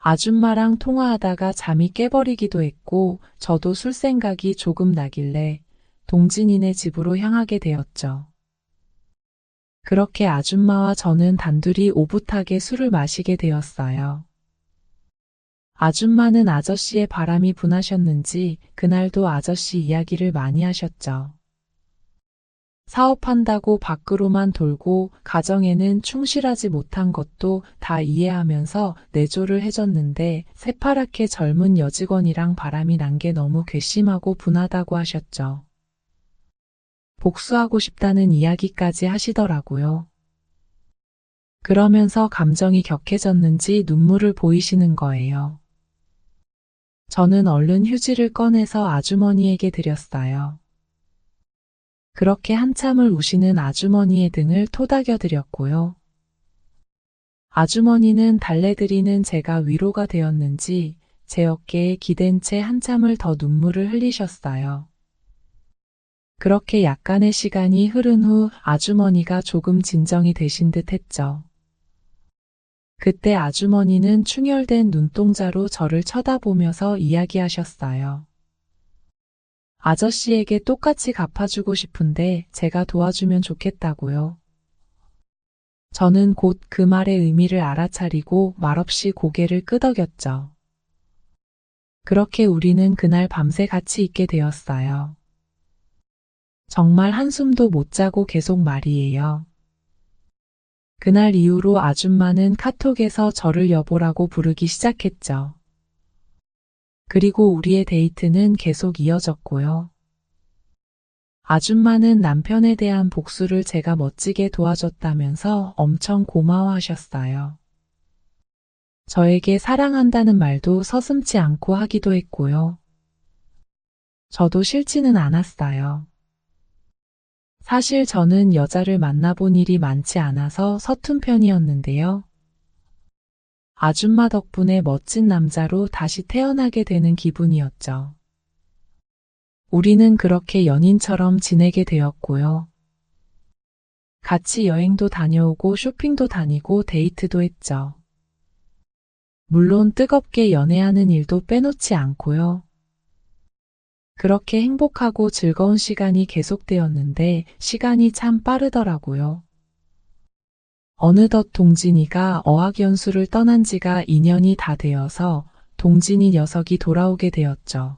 아줌마랑 통화하다가 잠이 깨버리기도 했고 저도 술 생각이 조금 나길래 동진이네 집으로 향하게 되었죠. 그렇게 아줌마와 저는 단둘이 오붓하게 술을 마시게 되었어요. 아줌마는 아저씨의 바람이 분하셨는지 그날도 아저씨 이야기를 많이 하셨죠. 사업한다고 밖으로만 돌고 가정에는 충실하지 못한 것도 다 이해하면서 내조를 해줬는데 새파랗게 젊은 여직원이랑 바람이 난 게 너무 괘씸하고 분하다고 하셨죠. 복수하고 싶다는 이야기까지 하시더라고요. 그러면서 감정이 격해졌는지 눈물을 보이시는 거예요. 저는 얼른 휴지를 꺼내서 아주머니에게 드렸어요. 그렇게 한참을 우시는 아주머니의 등을 토닥여 드렸고요. 아주머니는 달래드리는 제가 위로가 되었는지 제 어깨에 기댄 채 한참을 더 눈물을 흘리셨어요. 그렇게 약간의 시간이 흐른 후 아주머니가 조금 진정이 되신 듯 했죠. 그때 아주머니는 충혈된 눈동자로 저를 쳐다보면서 이야기하셨어요. 아저씨에게 똑같이 갚아주고 싶은데 제가 도와주면 좋겠다고요. 저는 곧 그 말의 의미를 알아차리고 말없이 고개를 끄덕였죠. 그렇게 우리는 그날 밤새 같이 있게 되었어요. 정말 한숨도 못 자고 계속 말이에요. 그날 이후로 아줌마는 카톡에서 저를 여보라고 부르기 시작했죠. 그리고 우리의 데이트는 계속 이어졌고요. 아줌마는 남편에 대한 복수를 제가 멋지게 도와줬다면서 엄청 고마워하셨어요. 저에게 사랑한다는 말도 서슴지 않고 하기도 했고요. 저도 싫지는 않았어요. 사실 저는 여자를 만나본 일이 많지 않아서 서툰 편이었는데요. 아줌마 덕분에 멋진 남자로 다시 태어나게 되는 기분이었죠. 우리는 그렇게 연인처럼 지내게 되었고요. 같이 여행도 다녀오고 쇼핑도 다니고 데이트도 했죠. 물론 뜨겁게 연애하는 일도 빼놓지 않고요. 그렇게 행복하고 즐거운 시간이 계속되었는데 시간이 참 빠르더라고요. 어느덧 동진이가 어학연수를 떠난 지가 2년이 다 되어서 동진이 녀석이 돌아오게 되었죠.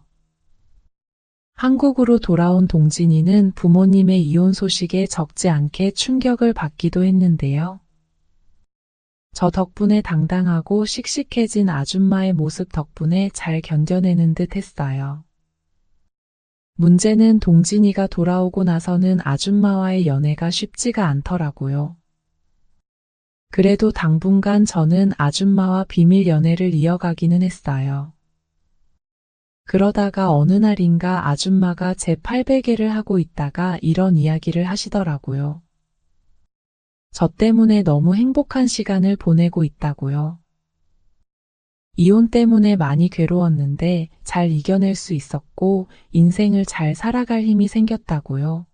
한국으로 돌아온 동진이는 부모님의 이혼 소식에 적지 않게 충격을 받기도 했는데요. 저 덕분에 당당하고 씩씩해진 아줌마의 모습 덕분에 잘 견뎌내는 듯 했어요. 문제는 동진이가 돌아오고 나서는 아줌마와의 연애가 쉽지가 않더라고요. 그래도 당분간 저는 아줌마와 비밀 연애를 이어가기는 했어요. 그러다가 어느 날인가 아줌마가 제 팔베개를 하고 있다가 이런 이야기를 하시더라고요. 저 때문에 너무 행복한 시간을 보내고 있다고요. 이혼 때문에 많이 괴로웠는데 잘 이겨낼 수 있었고 인생을 잘 살아갈 힘이 생겼다고요.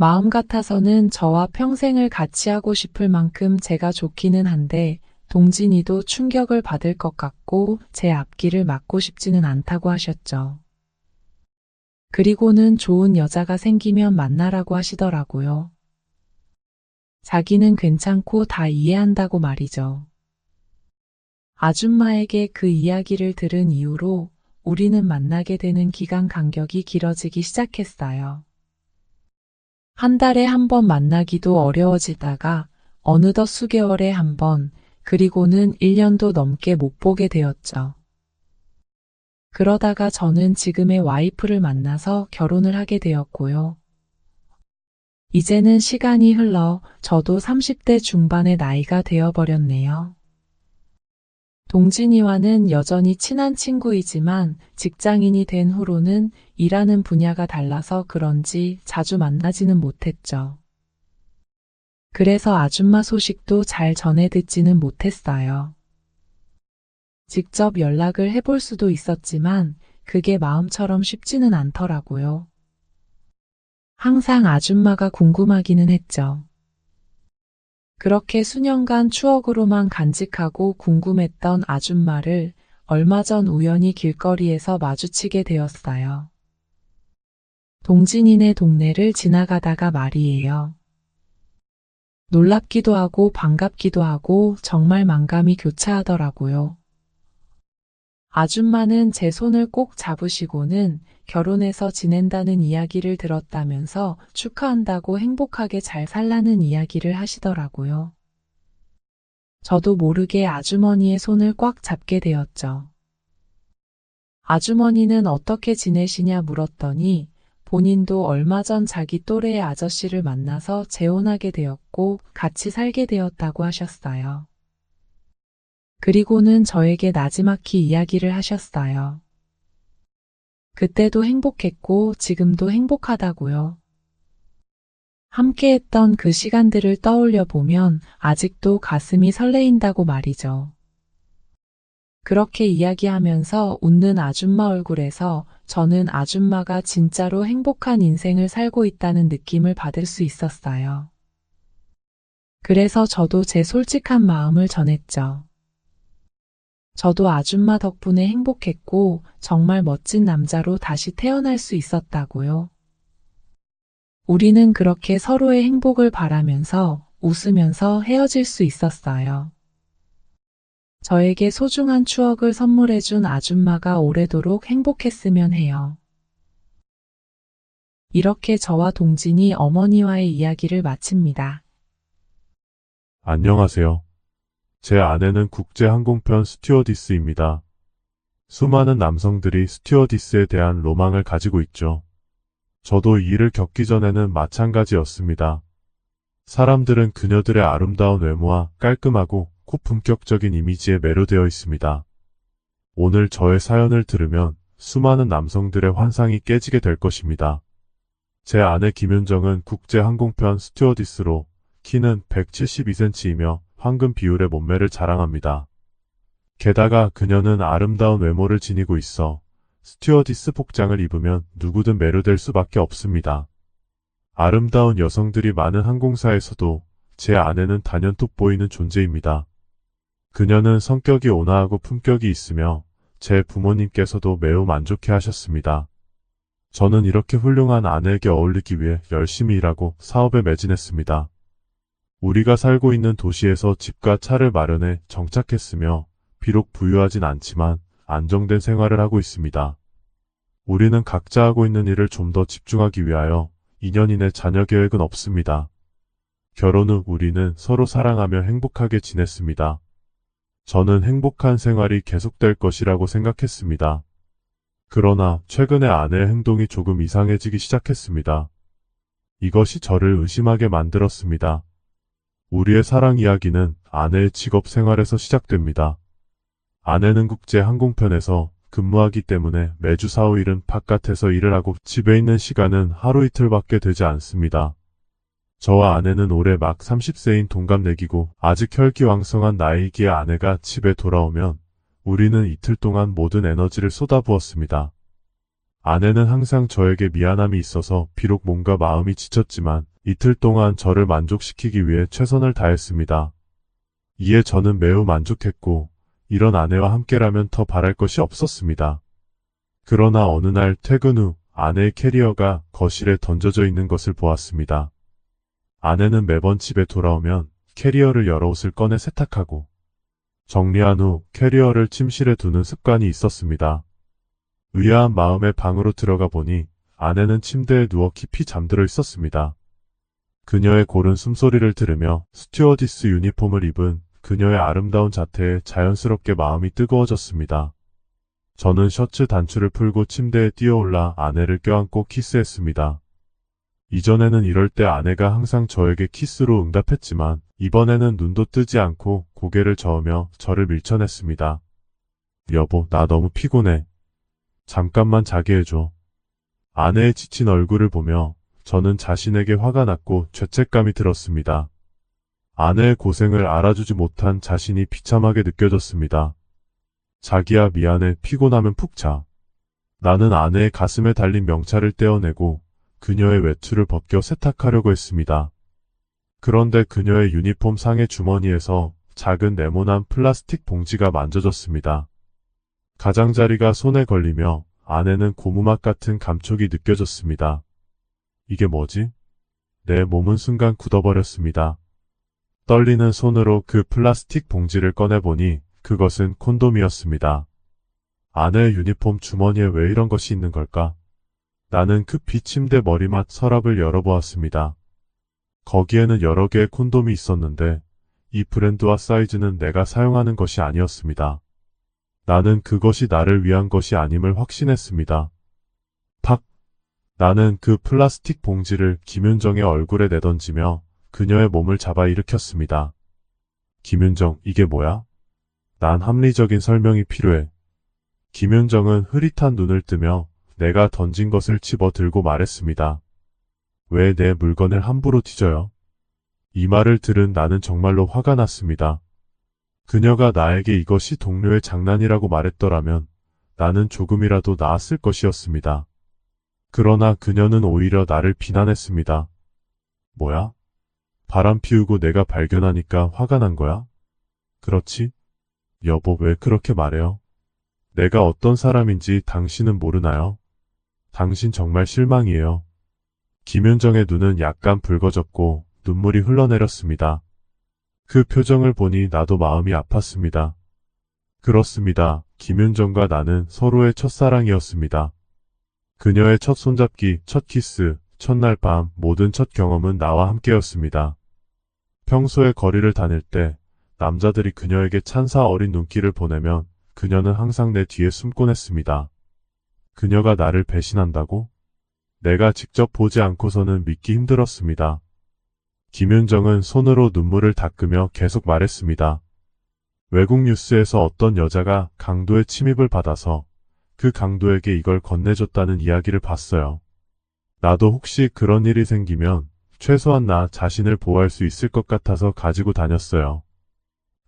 마음 같아서는 저와 평생을 같이 하고 싶을 만큼 제가 좋기는 한데 동진이도 충격을 받을 것 같고 제 앞길을 막고 싶지는 않다고 하셨죠. 그리고는 좋은 여자가 생기면 만나라고 하시더라고요. 자기는 괜찮고 다 이해한다고 말이죠. 아줌마에게 그 이야기를 들은 이후로 우리는 만나게 되는 기간 간격이 길어지기 시작했어요. 한 달에 한 번 만나기도 어려워지다가 어느덧 수개월에 한 번, 그리고는 1년도 넘게 못 보게 되었죠. 그러다가 저는 지금의 와이프를 만나서 결혼을 하게 되었고요. 이제는 시간이 흘러 저도 30대 중반의 나이가 되어버렸네요. 동진이와는 여전히 친한 친구이지만 직장인이 된 후로는 일하는 분야가 달라서 그런지 자주 만나지는 못했죠. 그래서 아줌마 소식도 잘 전해 듣지는 못했어요. 직접 연락을 해볼 수도 있었지만 그게 마음처럼 쉽지는 않더라고요. 항상 아줌마가 궁금하기는 했죠. 그렇게 수년간 추억으로만 간직하고 궁금했던 아줌마를 얼마 전 우연히 길거리에서 마주치게 되었어요. 동진이네 동네를 지나가다가 말이에요. 놀랍기도 하고 반갑기도 하고 정말 만감이 교차하더라고요. 아줌마는 제 손을 꼭 잡으시고는 결혼해서 지낸다는 이야기를 들었다면서 축하한다고 행복하게 잘 살라는 이야기를 하시더라고요. 저도 모르게 아주머니의 손을 꽉 잡게 되었죠. 아주머니는 어떻게 지내시냐 물었더니 본인도 얼마 전 자기 또래의 아저씨를 만나서 재혼하게 되었고 같이 살게 되었다고 하셨어요. 그리고는 저에게 나지막히 이야기를 하셨어요. 그때도 행복했고 지금도 행복하다고요. 함께했던 그 시간들을 떠올려 보면 아직도 가슴이 설레인다고 말이죠. 그렇게 이야기하면서 웃는 아줌마 얼굴에서 저는 아줌마가 진짜로 행복한 인생을 살고 있다는 느낌을 받을 수 있었어요. 그래서 저도 제 솔직한 마음을 전했죠. 저도 아줌마 덕분에 행복했고 정말 멋진 남자로 다시 태어날 수 있었다고요. 우리는 그렇게 서로의 행복을 바라면서 웃으면서 헤어질 수 있었어요. 저에게 소중한 추억을 선물해준 아줌마가 오래도록 행복했으면 해요. 이렇게 저와 동진이 어머니와의 이야기를 마칩니다. 안녕하세요. 제 아내는 국제항공편 스튜어디스입니다. 수많은 남성들이 스튜어디스에 대한 로망을 가지고 있죠. 저도 이 일을 겪기 전에는 마찬가지였습니다. 사람들은 그녀들의 아름다운 외모와 깔끔하고 고품격적인 이미지에 매료되어 있습니다. 오늘 저의 사연을 들으면 수많은 남성들의 환상이 깨지게 될 것입니다. 제 아내 김윤정은 국제항공편 스튜어디스로 키는 172cm이며 황금 비율의 몸매를 자랑합니다. 게다가 그녀는 아름다운 외모를 지니고 있어 스튜어디스 복장을 입으면 누구든 매료될 수밖에 없습니다. 아름다운 여성들이 많은 항공사에서도 제 아내는 단연 돋보이는 존재입니다. 그녀는 성격이 온화하고 품격이 있으며 제 부모님께서도 매우 만족해 하셨습니다. 저는 이렇게 훌륭한 아내에게 어울리기 위해 열심히 일하고 사업에 매진했습니다. 우리가 살고 있는 도시에서 집과 차를 마련해 정착했으며 비록 부유하진 않지만 안정된 생활을 하고 있습니다. 우리는 각자 하고 있는 일을 좀 더 집중하기 위하여 2년 이내 자녀 계획은 없습니다. 결혼 후 우리는 서로 사랑하며 행복하게 지냈습니다. 저는 행복한 생활이 계속될 것이라고 생각했습니다. 그러나 최근에 아내의 행동이 조금 이상해지기 시작했습니다. 이것이 저를 의심하게 만들었습니다. 우리의 사랑 이야기는 아내의 직업 생활에서 시작됩니다. 아내는 국제 항공편에서 근무하기 때문에 매주 4, 5일은 바깥에서 일을 하고 집에 있는 시간은 하루 이틀밖에 되지 않습니다. 저와 아내는 올해 막 30세인 동갑내기고 아직 혈기왕성한 나이이기에 아내가 집에 돌아오면 우리는 이틀 동안 모든 에너지를 쏟아부었습니다. 아내는 항상 저에게 미안함이 있어서 비록 몸과 마음이 지쳤지만 이틀 동안 저를 만족시키기 위해 최선을 다했습니다. 이에 저는 매우 만족했고 이런 아내와 함께라면 더 바랄 것이 없었습니다. 그러나 어느 날 퇴근 후 아내의 캐리어가 거실에 던져져 있는 것을 보았습니다. 아내는 매번 집에 돌아오면 캐리어를 열어 옷을 꺼내 세탁하고 정리한 후 캐리어를 침실에 두는 습관이 있었습니다. 의아한 마음에 방으로 들어가 보니 아내는 침대에 누워 깊이 잠들어 있었습니다. 그녀의 고른 숨소리를 들으며 스튜어디스 유니폼을 입은 그녀의 아름다운 자태에 자연스럽게 마음이 뜨거워졌습니다. 저는 셔츠 단추를 풀고 침대에 뛰어올라 아내를 껴안고 키스했습니다. 이전에는 이럴 때 아내가 항상 저에게 키스로 응답했지만 이번에는 눈도 뜨지 않고 고개를 저으며 저를 밀쳐냈습니다. 여보, 나 너무 피곤해. 잠깐만 자게 해줘. 아내의 지친 얼굴을 보며 저는 자신에게 화가 났고 죄책감이 들었습니다. 아내의 고생을 알아주지 못한 자신이 비참하게 느껴졌습니다. 자기야 미안해, 피곤하면 푹 자. 나는 아내의 가슴에 달린 명찰을 떼어내고 그녀의 외투를 벗겨 세탁하려고 했습니다. 그런데 그녀의 유니폼 상의 주머니에서 작은 네모난 플라스틱 봉지가 만져졌습니다. 가장자리가 손에 걸리며 아내는 고무맛 같은 감촉이 느껴졌습니다. 이게 뭐지? 내 몸은 순간 굳어버렸습니다. 떨리는 손으로 그 플라스틱 봉지를 꺼내보니 그것은 콘돔이었습니다. 아내의 유니폼 주머니에 왜 이런 것이 있는 걸까? 나는 급히 침대 머리맡 서랍을 열어보았습니다. 거기에는 여러 개의 콘돔이 있었는데 이 브랜드와 사이즈는 내가 사용하는 것이 아니었습니다. 나는 그것이 나를 위한 것이 아님을 확신했습니다. 팍! 나는 그 플라스틱 봉지를 김윤정의 얼굴에 내던지며 그녀의 몸을 잡아 일으켰습니다. 김윤정, 이게 뭐야? 난 합리적인 설명이 필요해. 김윤정은 흐릿한 눈을 뜨며 내가 던진 것을 집어 들고 말했습니다. 왜 내 물건을 함부로 뒤져요? 이 말을 들은 나는 정말로 화가 났습니다. 그녀가 나에게 이것이 동료의 장난이라고 말했더라면 나는 조금이라도 나았을 것이었습니다. 그러나 그녀는 오히려 나를 비난했습니다. 뭐야? 바람 피우고 내가 발견하니까 화가 난 거야? 그렇지? 여보, 왜 그렇게 말해요? 내가 어떤 사람인지 당신은 모르나요? 당신 정말 실망이에요. 김윤정의 눈은 약간 붉어졌고 눈물이 흘러내렸습니다. 그 표정을 보니 나도 마음이 아팠습니다. 그렇습니다. 김윤정과 나는 서로의 첫사랑이었습니다. 그녀의 첫 손잡기, 첫 키스, 첫날 밤 모든 첫 경험은 나와 함께였습니다. 평소에 거리를 다닐 때 남자들이 그녀에게 찬사 어린 눈길을 보내면 그녀는 항상 내 뒤에 숨곤 했습니다. 그녀가 나를 배신한다고? 내가 직접 보지 않고서는 믿기 힘들었습니다. 김윤정은 손으로 눈물을 닦으며 계속 말했습니다. 외국 뉴스에서 어떤 여자가 강도의 침입을 받아서 그 강도에게 이걸 건네줬다는 이야기를 봤어요. 나도 혹시 그런 일이 생기면 최소한 나 자신을 보호할 수 있을 것 같아서 가지고 다녔어요.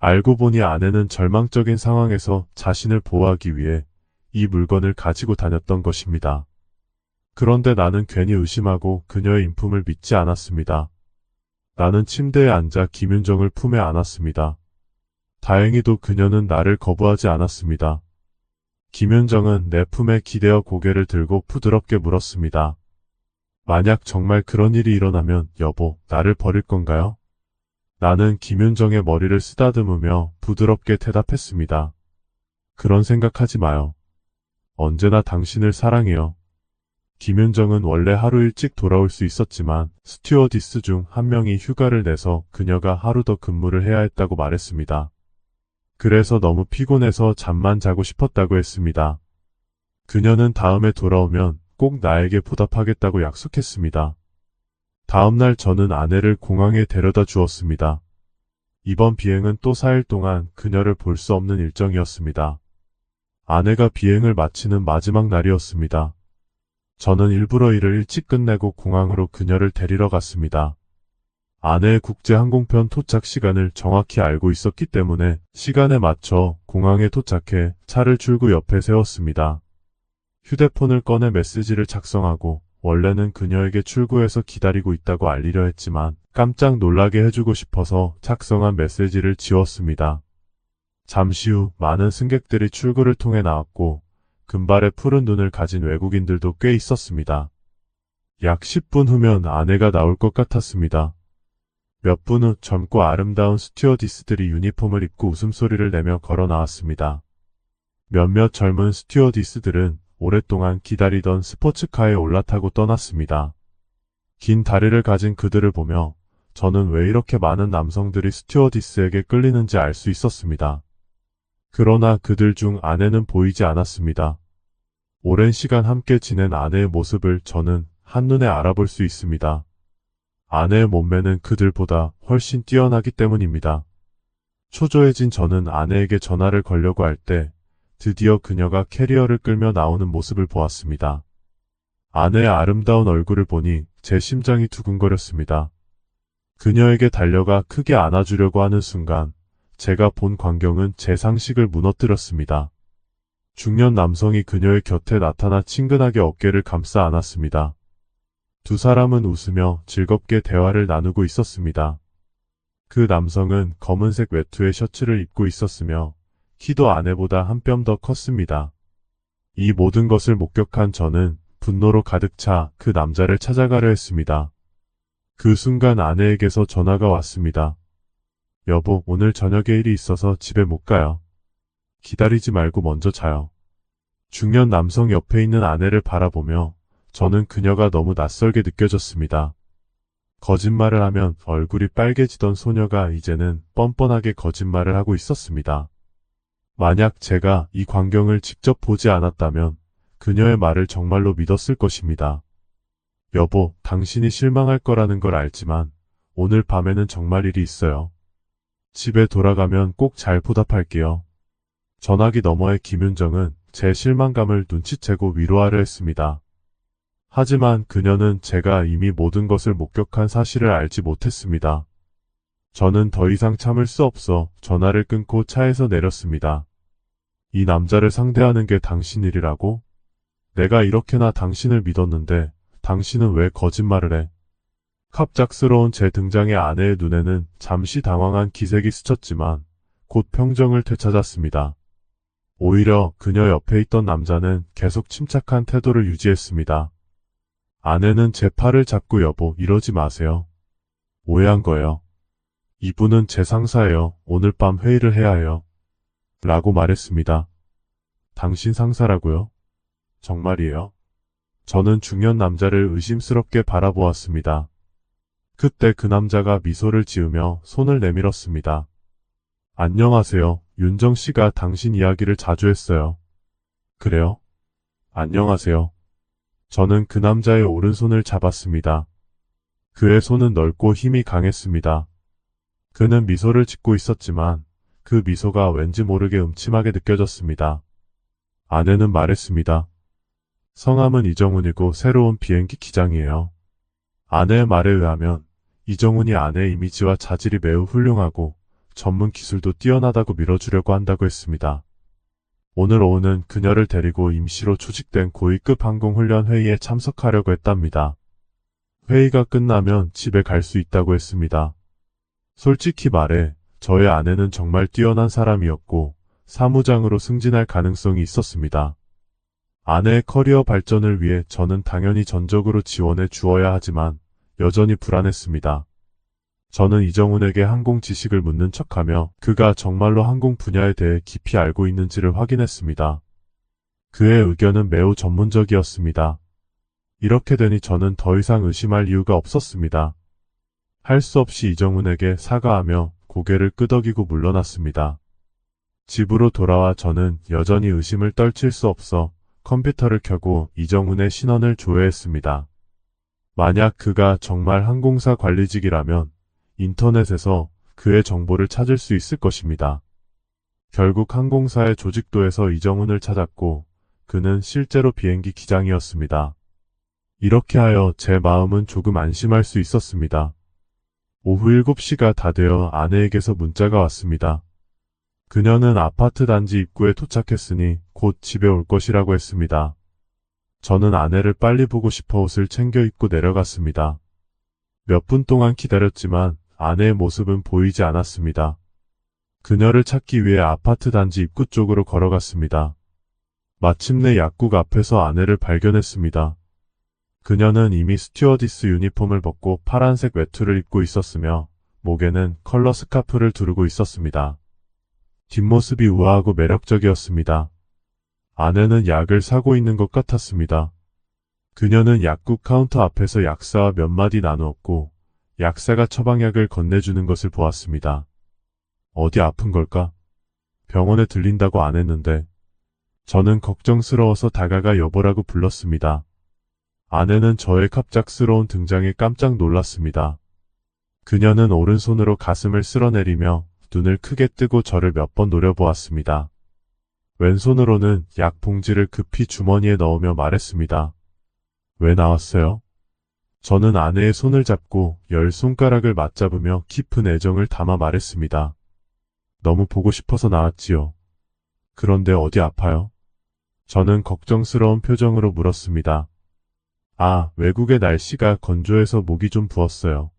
알고 보니 아내는 절망적인 상황에서 자신을 보호하기 위해 이 물건을 가지고 다녔던 것입니다. 그런데 나는 괜히 의심하고 그녀의 인품을 믿지 않았습니다. 나는 침대에 앉아 김윤정을 품에 안았습니다. 다행히도 그녀는 나를 거부하지 않았습니다. 김윤정은 내 품에 기대어 고개를 들고 부드럽게 물었습니다. 만약 정말 그런 일이 일어나면 여보, 나를 버릴 건가요? 나는 김윤정의 머리를 쓰다듬으며 부드럽게 대답했습니다. 그런 생각하지 마요. 언제나 당신을 사랑해요. 김윤정은 원래 하루 일찍 돌아올 수 있었지만 스튜어디스 중 한 명이 휴가를 내서 그녀가 하루 더 근무를 해야 했다고 말했습니다. 그래서 너무 피곤해서 잠만 자고 싶었다고 했습니다. 그녀는 다음에 돌아오면 꼭 나에게 보답하겠다고 약속했습니다. 다음날 저는 아내를 공항에 데려다 주었습니다. 이번 비행은 또 4일 동안 그녀를 볼 수 없는 일정이었습니다. 아내가 비행을 마치는 마지막 날이었습니다. 저는 일부러 일을 일찍 끝내고 공항으로 그녀를 데리러 갔습니다. 아내의 국제항공편 도착 시간을 정확히 알고 있었기 때문에 시간에 맞춰 공항에 도착해 차를 출구 옆에 세웠습니다. 휴대폰을 꺼내 메시지를 작성하고 원래는 그녀에게 출구에서 기다리고 있다고 알리려 했지만 깜짝 놀라게 해주고 싶어서 작성한 메시지를 지웠습니다. 잠시 후 많은 승객들이 출구를 통해 나왔고 금발의 푸른 눈을 가진 외국인들도 꽤 있었습니다. 약 10분 후면 아내가 나올 것 같았습니다. 몇 분 후 젊고 아름다운 스튜어디스들이 유니폼을 입고 웃음소리를 내며 걸어 나왔습니다. 몇몇 젊은 스튜어디스들은 오랫동안 기다리던 스포츠카에 올라타고 떠났습니다. 긴 다리를 가진 그들을 보며 저는 왜 이렇게 많은 남성들이 스튜어디스에게 끌리는지 알 수 있었습니다. 그러나 그들 중 아내는 보이지 않았습니다. 오랜 시간 함께 지낸 아내의 모습을 저는 한눈에 알아볼 수 있습니다. 아내의 몸매는 그들보다 훨씬 뛰어나기 때문입니다. 초조해진 저는 아내에게 전화를 걸려고 할 때 드디어 그녀가 캐리어를 끌며 나오는 모습을 보았습니다. 아내의 아름다운 얼굴을 보니 제 심장이 두근거렸습니다. 그녀에게 달려가 크게 안아주려고 하는 순간 제가 본 광경은 제 상식을 무너뜨렸습니다. 중년 남성이 그녀의 곁에 나타나 친근하게 어깨를 감싸 안았습니다. 두 사람은 웃으며 즐겁게 대화를 나누고 있었습니다. 그 남성은 검은색 외투의 셔츠를 입고 있었으며 키도 아내보다 한 뼘 더 컸습니다. 이 모든 것을 목격한 저는 분노로 가득 차 그 남자를 찾아가려 했습니다. 그 순간 아내에게서 전화가 왔습니다. 여보, 오늘 저녁에 일이 있어서 집에 못 가요. 기다리지 말고 먼저 자요. 중년 남성 옆에 있는 아내를 바라보며 저는 그녀가 너무 낯설게 느껴졌습니다. 거짓말을 하면 얼굴이 빨개지던 소녀가 이제는 뻔뻔하게 거짓말을 하고 있었습니다. 만약 제가 이 광경을 직접 보지 않았다면 그녀의 말을 정말로 믿었을 것입니다. 여보, 당신이 실망할 거라는 걸 알지만 오늘 밤에는 정말 일이 있어요. 집에 돌아가면 꼭 잘 보답할게요. 전화기 너머의 김윤정은 제 실망감을 눈치채고 위로하려 했습니다. 하지만 그녀는 제가 이미 모든 것을 목격한 사실을 알지 못했습니다. 저는 더 이상 참을 수 없어 전화를 끊고 차에서 내렸습니다. 이 남자를 상대하는 게 당신 일이라고? 내가 이렇게나 당신을 믿었는데 당신은 왜 거짓말을 해? 갑작스러운 제 등장에 아내의 눈에는 잠시 당황한 기색이 스쳤지만 곧 평정을 되찾았습니다. 오히려 그녀 옆에 있던 남자는 계속 침착한 태도를 유지했습니다. 아내는 제 팔을 잡고 여보, 이러지 마세요. 오해한 거예요. 이분은 제 상사예요. 오늘 밤 회의를 해야 해요. 라고 말했습니다. 당신 상사라고요? 정말이에요? 저는 중년 남자를 의심스럽게 바라보았습니다. 그때 그 남자가 미소를 지으며 손을 내밀었습니다. 안녕하세요. 윤정 씨가 당신 이야기를 자주 했어요. 그래요? 안녕하세요. 저는 그 남자의 오른손을 잡았습니다. 그의 손은 넓고 힘이 강했습니다. 그는 미소를 짓고 있었지만 그 미소가 왠지 모르게 음침하게 느껴졌습니다. 아내는 말했습니다. 성함은 이정훈이고 새로운 비행기 기장이에요. 아내의 말에 의하면 이정훈이 아내의 이미지와 자질이 매우 훌륭하고 전문 기술도 뛰어나다고 밀어주려고 한다고 했습니다. 오늘 오후는 그녀를 데리고 임시로 조직된 고위급 항공훈련 회의에 참석하려고 했답니다. 회의가 끝나면 집에 갈 수 있다고 했습니다. 솔직히 말해 저의 아내는 정말 뛰어난 사람이었고 사무장으로 승진할 가능성이 있었습니다. 아내의 커리어 발전을 위해 저는 당연히 전적으로 지원해 주어야 하지만 여전히 불안했습니다. 저는 이정훈에게 항공 지식을 묻는 척하며 그가 정말로 항공 분야에 대해 깊이 알고 있는지를 확인했습니다. 그의 의견은 매우 전문적이었습니다. 이렇게 되니 저는 더 이상 의심할 이유가 없었습니다. 할 수 없이 이정훈에게 사과하며 고개를 끄덕이고 물러났습니다. 집으로 돌아와 저는 여전히 의심을 떨칠 수 없어 컴퓨터를 켜고 이정훈의 신원을 조회했습니다. 만약 그가 정말 항공사 관리직이라면 인터넷에서 그의 정보를 찾을 수 있을 것입니다. 결국 항공사의 조직도에서 이정훈을 찾았고 그는 실제로 비행기 기장이었습니다. 이렇게 하여 제 마음은 조금 안심할 수 있었습니다. 오후 7시가 다 되어 아내에게서 문자가 왔습니다. 그녀는 아파트 단지 입구에 도착했으니 곧 집에 올 것이라고 했습니다. 저는 아내를 빨리 보고 싶어 옷을 챙겨 입고 내려갔습니다. 몇 분 동안 기다렸지만 아내의 모습은 보이지 않았습니다. 그녀를 찾기 위해 아파트 단지 입구 쪽으로 걸어갔습니다. 마침내 약국 앞에서 아내를 발견했습니다. 그녀는 이미 스튜어디스 유니폼을 벗고 파란색 외투를 입고 있었으며 목에는 컬러 스카프를 두르고 있었습니다. 뒷모습이 우아하고 매력적이었습니다. 아내는 약을 사고 있는 것 같았습니다. 그녀는 약국 카운터 앞에서 약사와 몇 마디 나누었고 약사가 처방약을 건네주는 것을 보았습니다. 어디 아픈 걸까? 병원에 들린다고 안 했는데. 저는 걱정스러워서 다가가 여보라고 불렀습니다. 아내는 저의 갑작스러운 등장에 깜짝 놀랐습니다. 그녀는 오른손으로 가슴을 쓸어내리며 눈을 크게 뜨고 저를 몇 번 노려보았습니다. 왼손으로는 약 봉지를 급히 주머니에 넣으며 말했습니다. 왜 나왔어요? 저는 아내의 손을 잡고 10손가락을 맞잡으며 깊은 애정을 담아 말했습니다. 너무 보고 싶어서 나왔지요. 그런데 어디 아파요? 저는 걱정스러운 표정으로 물었습니다. 아, 외국의 날씨가 건조해서 목이 좀 부었어요.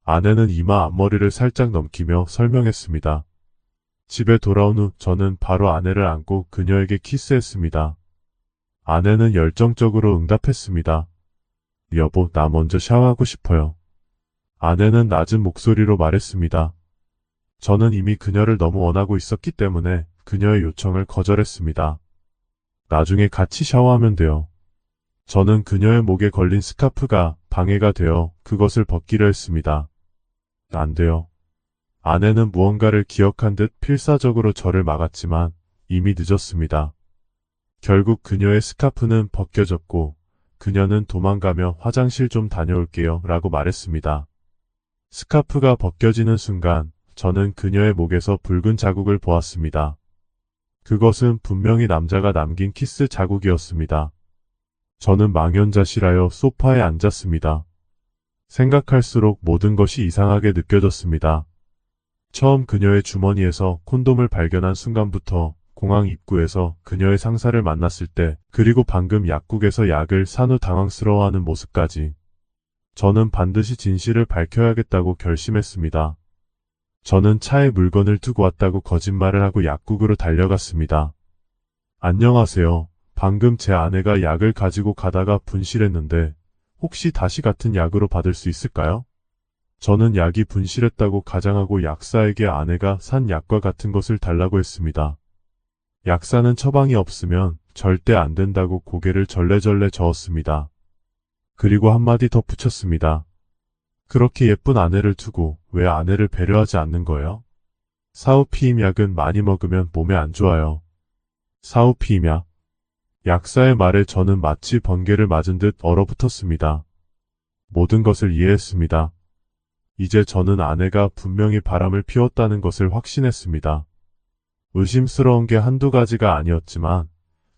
아내는 이마 앞머리를 살짝 넘기며 설명했습니다. 집에 돌아온 후 저는 바로 아내를 안고 그녀에게 키스했습니다. 아내는 열정적으로 응답했습니다. 여보, 나 먼저 샤워하고 싶어요. 아내는 낮은 목소리로 말했습니다. 저는 이미 그녀를 너무 원하고 있었기 때문에 그녀의 요청을 거절했습니다. 나중에 같이 샤워하면 돼요. 저는 그녀의 목에 걸린 스카프가 방해가 되어 그것을 벗기려 했습니다. 안 돼요. 아내는 무언가를 기억한 듯 필사적으로 저를 막았지만 이미 늦었습니다. 결국 그녀의 스카프는 벗겨졌고 그녀는 도망가며 화장실 좀 다녀올게요 라고 말했습니다. 스카프가 벗겨지는 순간 저는 그녀의 목에서 붉은 자국을 보았습니다. 그것은 분명히 남자가 남긴 키스 자국이었습니다. 저는 망연자실하여 소파에 앉았습니다. 생각할수록 모든 것이 이상하게 느껴졌습니다. 처음 그녀의 주머니에서 콘돔을 발견한 순간부터 공항 입구에서 그녀의 상사를 만났을 때, 그리고 방금 약국에서 약을 산 후 당황스러워하는 모습까지. 저는 반드시 진실을 밝혀야겠다고 결심했습니다. 저는 차에 물건을 두고 왔다고 거짓말을 하고 약국으로 달려갔습니다. 안녕하세요. 방금 제 아내가 약을 가지고 가다가 분실했는데 혹시 다시 같은 약으로 받을 수 있을까요? 저는 약이 분실했다고 가장하고 약사에게 아내가 산 약과 같은 것을 달라고 했습니다. 약사는 처방이 없으면 절대 안 된다고 고개를 절레절레 저었습니다. 그리고 한마디 더 붙였습니다. 그렇게 예쁜 아내를 두고 왜 아내를 배려하지 않는 거예요? 사우피임약은 많이 먹으면 몸에 안 좋아요. 사우피임약. 약사의 말에 저는 마치 번개를 맞은 듯 얼어붙었습니다. 모든 것을 이해했습니다. 이제 저는 아내가 분명히 바람을 피웠다는 것을 확신했습니다. 의심스러운 게 한두 가지가 아니었지만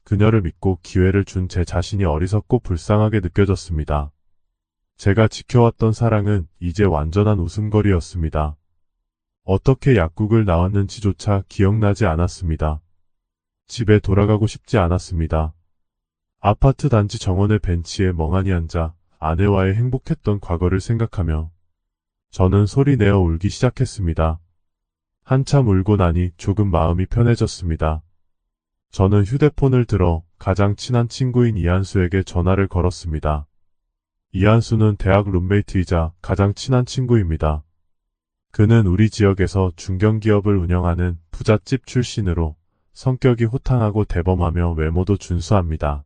그녀를 믿고 기회를 준 제 자신이 어리석고 불쌍하게 느껴졌습니다. 제가 지켜왔던 사랑은 이제 완전한 웃음거리였습니다. 어떻게 약국을 나왔는지조차 기억나지 않았습니다. 집에 돌아가고 싶지 않았습니다. 아파트 단지 정원의 벤치에 멍하니 앉아 아내와의 행복했던 과거를 생각하며 저는 소리내어 울기 시작했습니다. 한참 울고 나니 조금 마음이 편해졌습니다. 저는 휴대폰을 들어 가장 친한 친구인 이한수에게 전화를 걸었습니다. 이한수는 대학 룸메이트이자 가장 친한 친구입니다. 그는 우리 지역에서 중견기업을 운영하는 부잣집 출신으로 성격이 호탕하고 대범하며 외모도 준수합니다.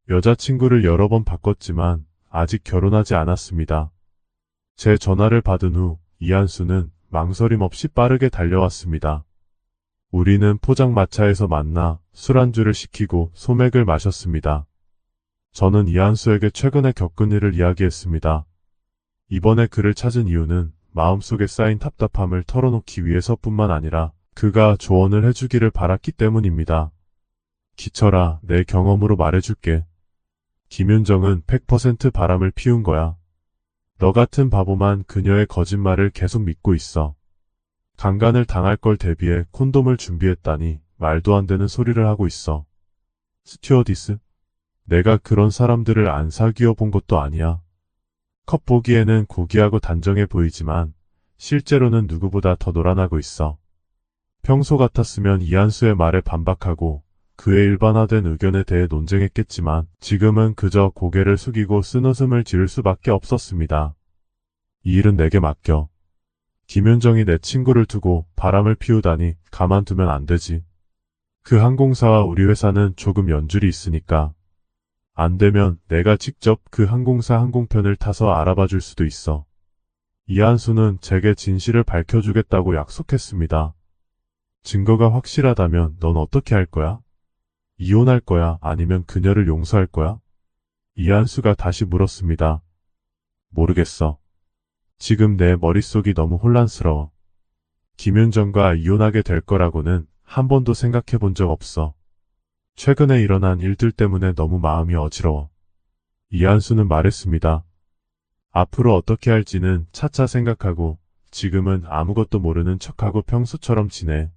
여자친구를 여러 번 바꿨지만 아직 결혼하지 않았습니다. 제 전화를 받은 후 이한수는 망설임 없이 빠르게 달려왔습니다. 우리는 포장마차에서 만나 술안주를 시키고 소맥을 마셨습니다. 저는 이한수에게 최근에 겪은 일을 이야기했습니다. 이번에 그를 찾은 이유는 마음속에 쌓인 답답함을 털어놓기 위해서뿐만 아니라 그가 조언을 해주기를 바랐기 때문입니다. 기철아, 내 경험으로 말해줄게. 김윤정은 100% 바람을 피운 거야. 너 같은 바보만 그녀의 거짓말을 계속 믿고 있어. 강간을 당할 걸 대비해 콘돔을 준비했다니 말도 안 되는 소리를 하고 있어. 스튜어디스? 내가 그런 사람들을 안 사귀어 본 것도 아니야. 겉보기에는 고귀하고 단정해 보이지만 실제로는 누구보다 더 노란하고 있어. 평소 같았으면 이한수의 말에 반박하고 그의 일반화된 의견에 대해 논쟁했겠지만 지금은 그저 고개를 숙이고 쓴웃음을 지을 수밖에 없었습니다. 이 일은 내게 맡겨. 김윤정이 내 친구를 두고 바람을 피우다니 가만두면 안 되지. 그 항공사와 우리 회사는 조금 연줄이 있으니까. 안 되면 내가 직접 그 항공사 항공편을 타서 알아봐 줄 수도 있어. 이한수는 제게 진실을 밝혀주겠다고 약속했습니다. 증거가 확실하다면 넌 어떻게 할 거야? 이혼할 거야? 아니면 그녀를 용서할 거야? 이한수가 다시 물었습니다. 모르겠어. 지금 내 머릿속이 너무 혼란스러워. 김윤정과 이혼하게 될 거라고는 한 번도 생각해 본 적 없어. 최근에 일어난 일들 때문에 너무 마음이 어지러워. 이한수는 말했습니다. 앞으로 어떻게 할지는 차차 생각하고 지금은 아무것도 모르는 척하고 평소처럼 지내.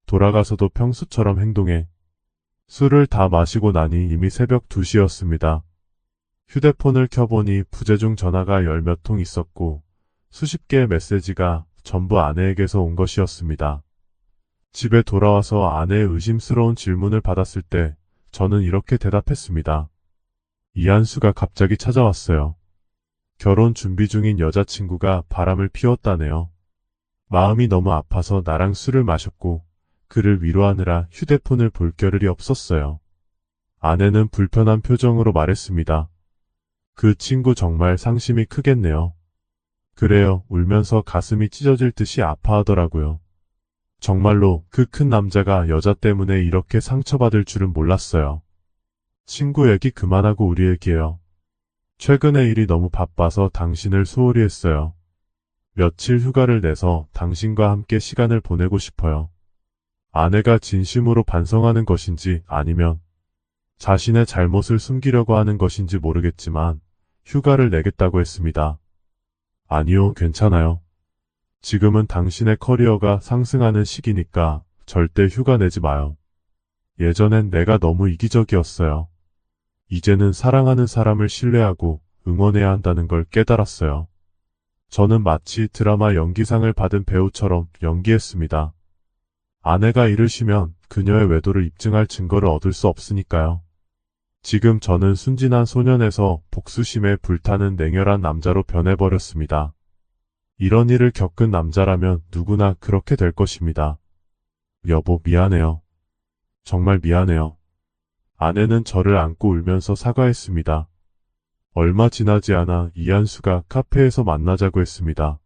돌아가서도 평소처럼 행동해. 술을 다 마시고 나니 이미 새벽 2시였습니다. 휴대폰을 켜보니 부재중 전화가 열 몇 통 있었고 수십 개의 메시지가 전부 아내에게서 온 것이었습니다. 집에 돌아와서 아내의 의심스러운 질문을 받았을 때 저는 이렇게 대답했습니다. 이한수가 갑자기 찾아왔어요. 결혼 준비 중인 여자친구가 바람을 피웠다네요. 마음이 너무 아파서 나랑 술을 마셨고 그를 위로하느라 휴대폰을 볼 겨를이 없었어요. 아내는 불편한 표정으로 말했습니다. 그 친구 정말 상심이 크겠네요. 그래요. 울면서 가슴이 찢어질 듯이 아파하더라고요. 정말로 그 큰 남자가 여자 때문에 이렇게 상처받을 줄은 몰랐어요. 친구 얘기 그만하고 우리 얘기해요. 최근에 일이 너무 바빠서 당신을 소홀히 했어요. 며칠 휴가를 내서 당신과 함께 시간을 보내고 싶어요. 아내가 진심으로 반성하는 것인지 아니면 자신의 잘못을 숨기려고 하는 것인지 모르겠지만 휴가를 내겠다고 했습니다. 아니요, 괜찮아요. 지금은 당신의 커리어가 상승하는 시기니까 절대 휴가 내지 마요. 예전엔 내가 너무 이기적이었어요. 이제는 사랑하는 사람을 신뢰하고 응원해야 한다는 걸 깨달았어요. 저는 마치 드라마 연기상을 받은 배우처럼 연기했습니다. 아내가 일을 쉬면 그녀의 외도를 입증할 증거를 얻을 수 없으니까요. 지금 저는 순진한 소년에서 복수심에 불타는 냉혈한 남자로 변해버렸습니다. 이런 일을 겪은 남자라면 누구나 그렇게 될 것입니다. 여보, 미안해요. 정말 미안해요. 아내는 저를 안고 울면서 사과했습니다. 얼마 지나지 않아 이한수가 카페에서 만나자고 했습니다.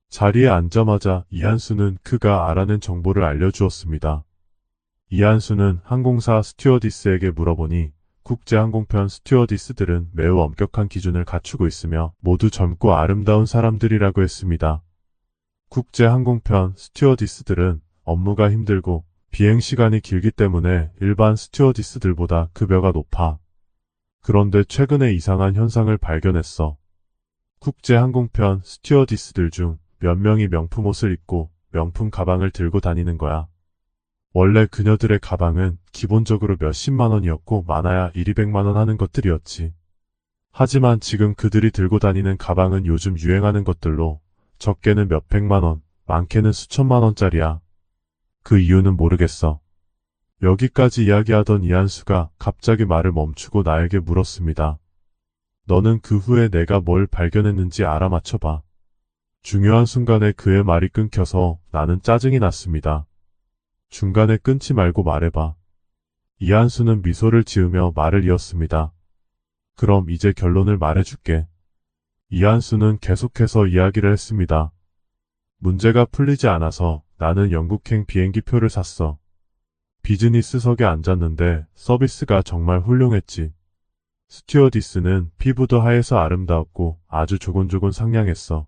자리에 앉자마자 이한수는 그가 알아낸 정보를 알려주었습니다. 이한수는 항공사 스튜어디스에게 물어보니 국제항공편 스튜어디스들은 매우 엄격한 기준을 갖추고 있으며 모두 젊고 아름다운 사람들이라고 했습니다. 국제항공편 스튜어디스들은 업무가 힘들고 비행시간이 길기 때문에 일반 스튜어디스들보다 급여가 높아. 그런데 최근에 이상한 현상을 발견했어. 국제항공편 스튜어디스들 중 몇 명이 명품 옷을 입고 명품 가방을 들고 다니는 거야. 원래 그녀들의 가방은 기본적으로 몇십만 원이었고 많아야 1, 200만 원 하는 것들이었지. 하지만 지금 그들이 들고 다니는 가방은 요즘 유행하는 것들로 적게는 몇백만 원, 많게는 수천만 원짜리야. 그 이유는 모르겠어. 여기까지 이야기하던 이한수가 갑자기 말을 멈추고 나에게 물었습니다. 너는 그 후에 내가 뭘 발견했는지 알아맞혀봐. 중요한 순간에 그의 말이 끊겨서 나는 짜증이 났습니다. 중간에 끊지 말고 말해봐. 이한수는 미소를 지으며 말을 이었습니다. 그럼 이제 결론을 말해줄게. 이한수는 계속해서 이야기를 했습니다. 문제가 풀리지 않아서 나는 영국행 비행기표를 샀어. 비즈니스석에 앉았는데 서비스가 정말 훌륭했지. 스튜어디스는 피부도 하얘서 아름다웠고 아주 조곤조곤 상냥했어.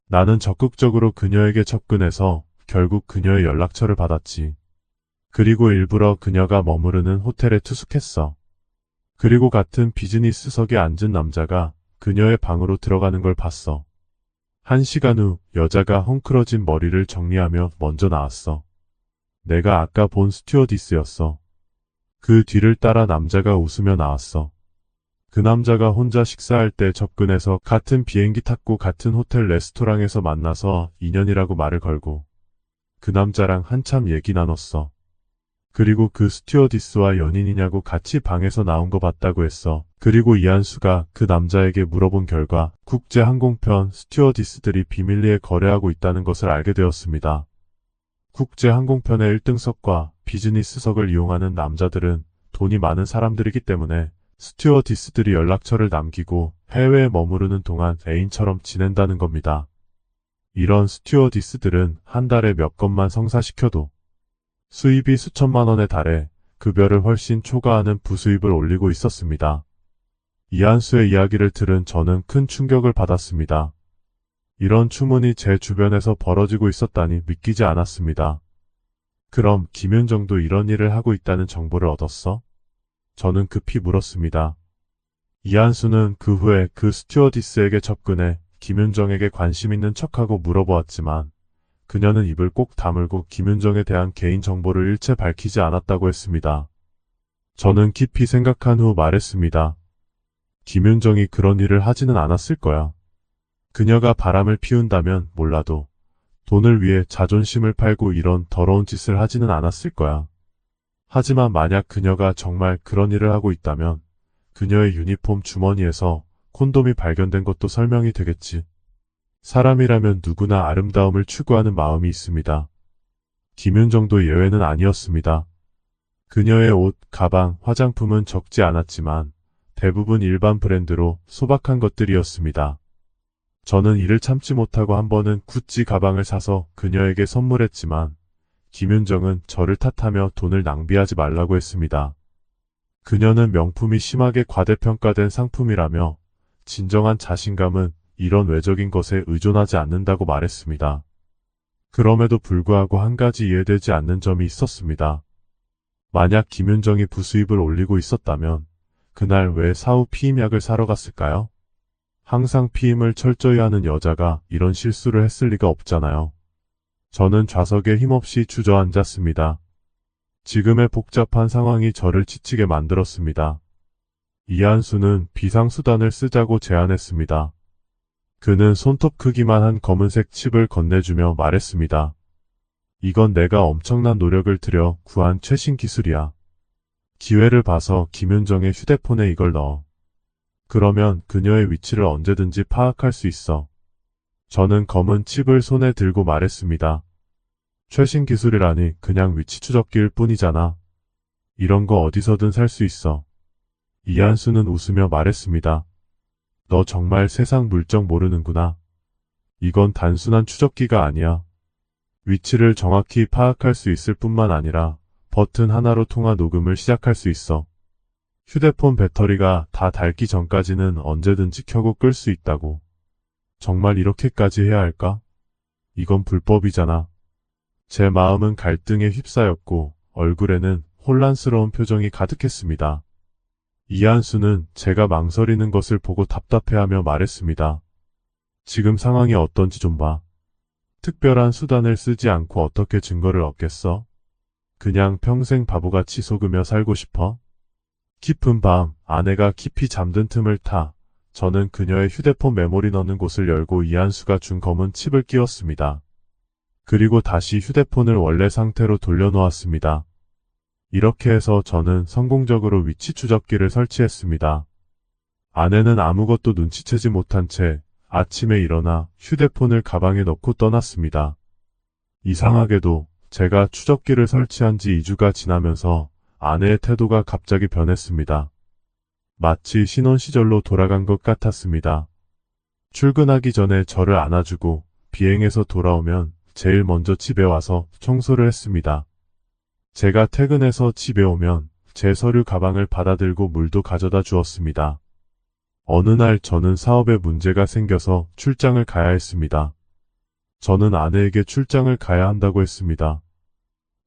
나는 적극적으로 그녀에게 접근해서 결국 그녀의 연락처를 받았지. 그리고 일부러 그녀가 머무르는 호텔에 투숙했어. 그리고 같은 비즈니스석에 앉은 남자가 그녀의 방으로 들어가는 걸 봤어. 1시간 후 여자가 헝클어진 머리를 정리하며 먼저 나왔어. 내가 아까 본 스튜어디스였어. 그 뒤를 따라 남자가 웃으며 나왔어. 그 남자가 혼자 식사할 때 접근해서 같은 비행기 탔고 같은 호텔 레스토랑에서 만나서 인연이라고 말을 걸고 그 남자랑 한참 얘기 나눴어. 그리고 그 스튜어디스와 연인이냐고 같이 방에서 나온 거 봤다고 했어. 그리고 이한수가 그 남자에게 물어본 결과 국제항공편 스튜어디스들이 비밀리에 거래하고 있다는 것을 알게 되었습니다. 국제항공편의 1등석과 비즈니스석을 이용하는 남자들은 돈이 많은 사람들이기 때문에 스튜어디스들이 연락처를 남기고 해외에 머무르는 동안 애인처럼 지낸다는 겁니다. 이런 스튜어디스들은 한 달에 몇 건만 성사시켜도 수입이 수천만 원에 달해 급여를 훨씬 초과하는 부수입을 올리고 있었습니다. 이한수의 이야기를 들은 저는 큰 충격을 받았습니다. 이런 추문이 제 주변에서 벌어지고 있었다니 믿기지 않았습니다. 그럼 김윤정도 이런 일을 하고 있다는 정보를 얻었어? 저는 급히 물었습니다. 이한수는 그 후에 그 스튜어디스에게 접근해 김윤정에게 관심 있는 척하고 물어보았지만 그녀는 입을 꼭 다물고 김윤정에 대한 개인 정보를 일체 밝히지 않았다고 했습니다. 저는 깊이 생각한 후 말했습니다. 김윤정이 그런 일을 하지는 않았을 거야. 그녀가 바람을 피운다면 몰라도 돈을 위해 자존심을 팔고 이런 더러운 짓을 하지는 않았을 거야. 하지만 만약 그녀가 정말 그런 일을 하고 있다면 그녀의 유니폼 주머니에서 콘돔이 발견된 것도 설명이 되겠지. 사람이라면 누구나 아름다움을 추구하는 마음이 있습니다. 김윤정도 예외는 아니었습니다. 그녀의 옷, 가방, 화장품은 적지 않았지만 대부분 일반 브랜드로 소박한 것들이었습니다. 저는 이를 참지 못하고 한 번은 구찌 가방을 사서 그녀에게 선물했지만 김윤정은 저를 탓하며 돈을 낭비하지 말라고 했습니다. 그녀는 명품이 심하게 과대평가된 상품이라며 진정한 자신감은 이런 외적인 것에 의존하지 않는다고 말했습니다. 그럼에도 불구하고 한 가지 이해되지 않는 점이 있었습니다. 만약 김윤정이 부수입을 올리고 있었다면 그날 왜 사후 피임약을 사러 갔을까요? 항상 피임을 철저히 하는 여자가 이런 실수를 했을 리가 없잖아요. 저는 좌석에 힘없이 주저앉았습니다. 지금의 복잡한 상황이 저를 지치게 만들었습니다. 이한수는 비상수단을 쓰자고 제안했습니다. 그는 손톱 크기만 한 검은색 칩을 건네주며 말했습니다. 이건 내가 엄청난 노력을 들여 구한 최신 기술이야. 기회를 봐서 김윤정의 휴대폰에 이걸 넣어. 그러면 그녀의 위치를 언제든지 파악할 수 있어. 저는 검은 칩을 손에 들고 말했습니다. 최신 기술이라니 그냥 위치 추적기일 뿐이잖아. 이런 거 어디서든 살 수 있어. 이한수는 웃으며 말했습니다. 너 정말 세상 물정 모르는구나. 이건 단순한 추적기가 아니야. 위치를 정확히 파악할 수 있을 뿐만 아니라 버튼 하나로 통화 녹음을 시작할 수 있어. 휴대폰 배터리가 다 닳기 전까지는 언제든지 켜고 끌 수 있다고. 정말 이렇게까지 해야 할까? 이건 불법이잖아. 제 마음은 갈등에 휩싸였고 얼굴에는 혼란스러운 표정이 가득했습니다. 이한수는 제가 망설이는 것을 보고 답답해하며 말했습니다. 지금 상황이 어떤지 좀 봐. 특별한 수단을 쓰지 않고 어떻게 증거를 얻겠어? 그냥 평생 바보같이 속으며 살고 싶어? 깊은 밤, 아내가 깊이 잠든 틈을 타 저는 그녀의 휴대폰 메모리 넣는 곳을 열고 이한수가 준 검은 칩을 끼웠습니다. 그리고 다시 휴대폰을 원래 상태로 돌려놓았습니다. 이렇게 해서 저는 성공적으로 위치 추적기를 설치했습니다. 아내는 아무것도 눈치채지 못한 채 아침에 일어나 휴대폰을 가방에 넣고 떠났습니다. 이상하게도 제가 추적기를 설치한 지 2주가 지나면서 아내의 태도가 갑자기 변했습니다. 마치 신혼 시절로 돌아간 것 같았습니다. 출근하기 전에 저를 안아주고 비행해서 돌아오면 제일 먼저 집에 와서 청소를 했습니다. 제가 퇴근해서 집에 오면 제 서류 가방을 받아들고 물도 가져다 주었습니다. 어느 날 저는 사업에 문제가 생겨서 출장을 가야 했습니다. 저는 아내에게 출장을 가야 한다고 했습니다.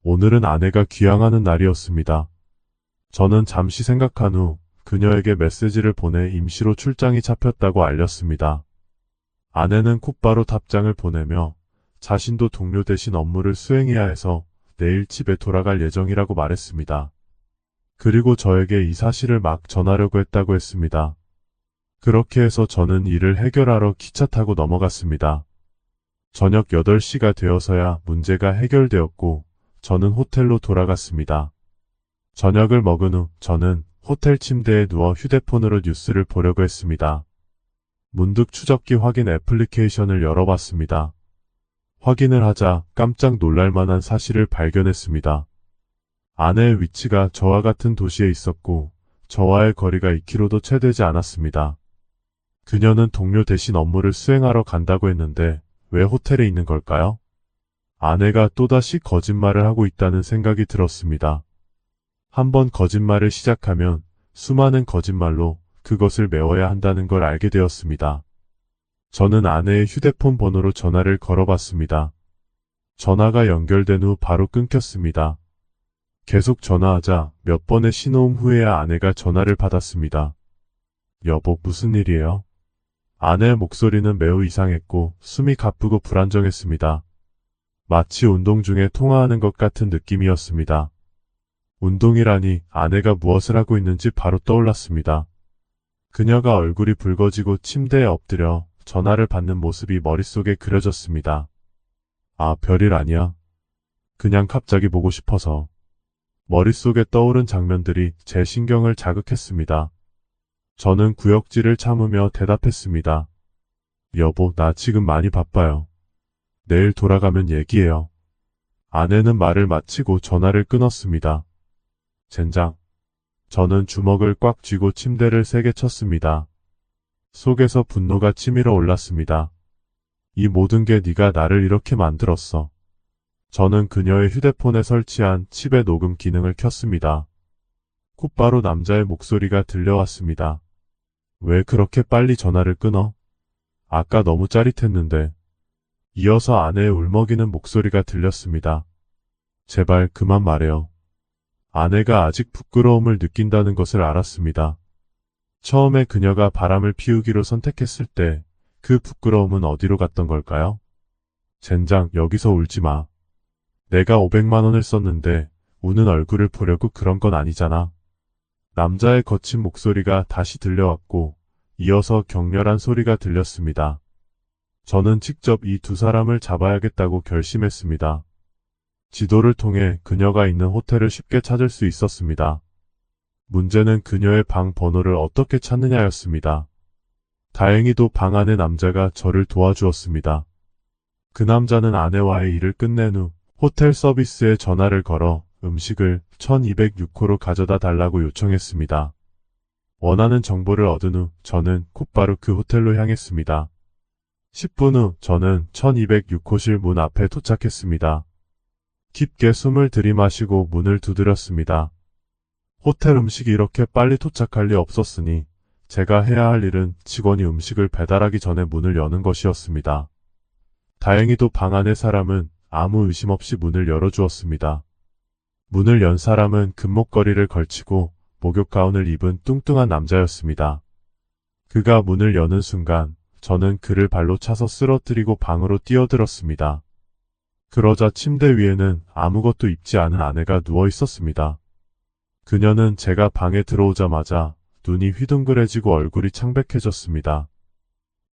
오늘은 아내가 귀향하는 날이었습니다. 저는 잠시 생각한 후 그녀에게 메시지를 보내 임시로 출장이 잡혔다고 알렸습니다. 아내는 곧바로 답장을 보내며 자신도 동료 대신 업무를 수행해야 해서 내일 집에 돌아갈 예정이라고 말했습니다. 그리고 저에게 이 사실을 막 전하려고 했다고 했습니다. 그렇게 해서 저는 일을 해결하러 기차 타고 넘어갔습니다. 저녁 8시가 되어서야 문제가 해결되었고 저는 호텔로 돌아갔습니다. 저녁을 먹은 후 저는 호텔 침대에 누워 휴대폰으로 뉴스를 보려고 했습니다. 문득 추적기 확인 애플리케이션을 열어봤습니다. 확인을 하자 깜짝 놀랄 만한 사실을 발견했습니다. 아내의 위치가 저와 같은 도시에 있었고 저와의 거리가 2km도 채 되지 않았습니다. 그녀는 동료 대신 업무를 수행하러 간다고 했는데 왜 호텔에 있는 걸까요? 아내가 또다시 거짓말을 하고 있다는 생각이 들었습니다. 한번 거짓말을 시작하면 수많은 거짓말로 그것을 메워야 한다는 걸 알게 되었습니다. 저는 아내의 휴대폰 번호로 전화를 걸어봤습니다. 전화가 연결된 후 바로 끊겼습니다. 계속 전화하자 몇 번의 신호음 후에야 아내가 전화를 받았습니다. 여보, 무슨 일이에요? 아내의 목소리는 매우 이상했고 숨이 가쁘고 불안정했습니다. 마치 운동 중에 통화하는 것 같은 느낌이었습니다. 운동이라니 아내가 무엇을 하고 있는지 바로 떠올랐습니다. 그녀가 얼굴이 붉어지고 침대에 엎드려 전화를 받는 모습이 머릿속에 그려졌습니다. 아, 별일 아니야. 그냥 갑자기 보고 싶어서. 머릿속에 떠오른 장면들이 제 신경을 자극했습니다. 저는 구역질을 참으며 대답했습니다. 여보, 나 지금 많이 바빠요. 내일 돌아가면 얘기해요. 아내는 말을 마치고 전화를 끊었습니다. 젠장. 저는 주먹을 꽉 쥐고 침대를 세게 쳤습니다. 속에서 분노가 치밀어 올랐습니다. 이 모든 게 네가 나를 이렇게 만들었어. 저는 그녀의 휴대폰에 설치한 칩의 녹음 기능을 켰습니다. 곧바로 남자의 목소리가 들려왔습니다. 왜 그렇게 빨리 전화를 끊어? 아까 너무 짜릿했는데. 이어서 아내의 울먹이는 목소리가 들렸습니다. 제발 그만 말해요. 아내가 아직 부끄러움을 느낀다는 것을 알았습니다. 처음에 그녀가 바람을 피우기로 선택했을 때 그 부끄러움은 어디로 갔던 걸까요? 젠장, 여기서 울지 마. 내가 500만 원을 썼는데 우는 얼굴을 보려고 그런 건 아니잖아. 남자의 거친 목소리가 다시 들려왔고 이어서 격렬한 소리가 들렸습니다. 저는 직접 이 두 사람을 잡아야겠다고 결심했습니다. 지도를 통해 그녀가 있는 호텔을 쉽게 찾을 수 있었습니다. 문제는 그녀의 방 번호를 어떻게 찾느냐였습니다. 다행히도 방 안의 남자가 저를 도와주었습니다. 그 남자는 아내와의 일을 끝낸 후 호텔 서비스에 전화를 걸어 음식을 1206호로 가져다 달라고 요청했습니다. 원하는 정보를 얻은 후 저는 곧바로 그 호텔로 향했습니다. 10분 후 저는 1206호실 문 앞에 도착했습니다. 깊게 숨을 들이마시고 문을 두드렸습니다. 호텔 음식이 이렇게 빨리 도착할 리 없었으니 제가 해야 할 일은 직원이 음식을 배달하기 전에 문을 여는 것이었습니다. 다행히도 방 안의 사람은 아무 의심 없이 문을 열어주었습니다. 문을 연 사람은 금목걸이를 걸치고 목욕 가운을 입은 뚱뚱한 남자였습니다. 그가 문을 여는 순간 저는 그를 발로 차서 쓰러뜨리고 방으로 뛰어들었습니다. 그러자 침대 위에는 아무것도 입지 않은 아내가 누워 있었습니다. 그녀는 제가 방에 들어오자마자 눈이 휘둥그레지고 얼굴이 창백해졌습니다.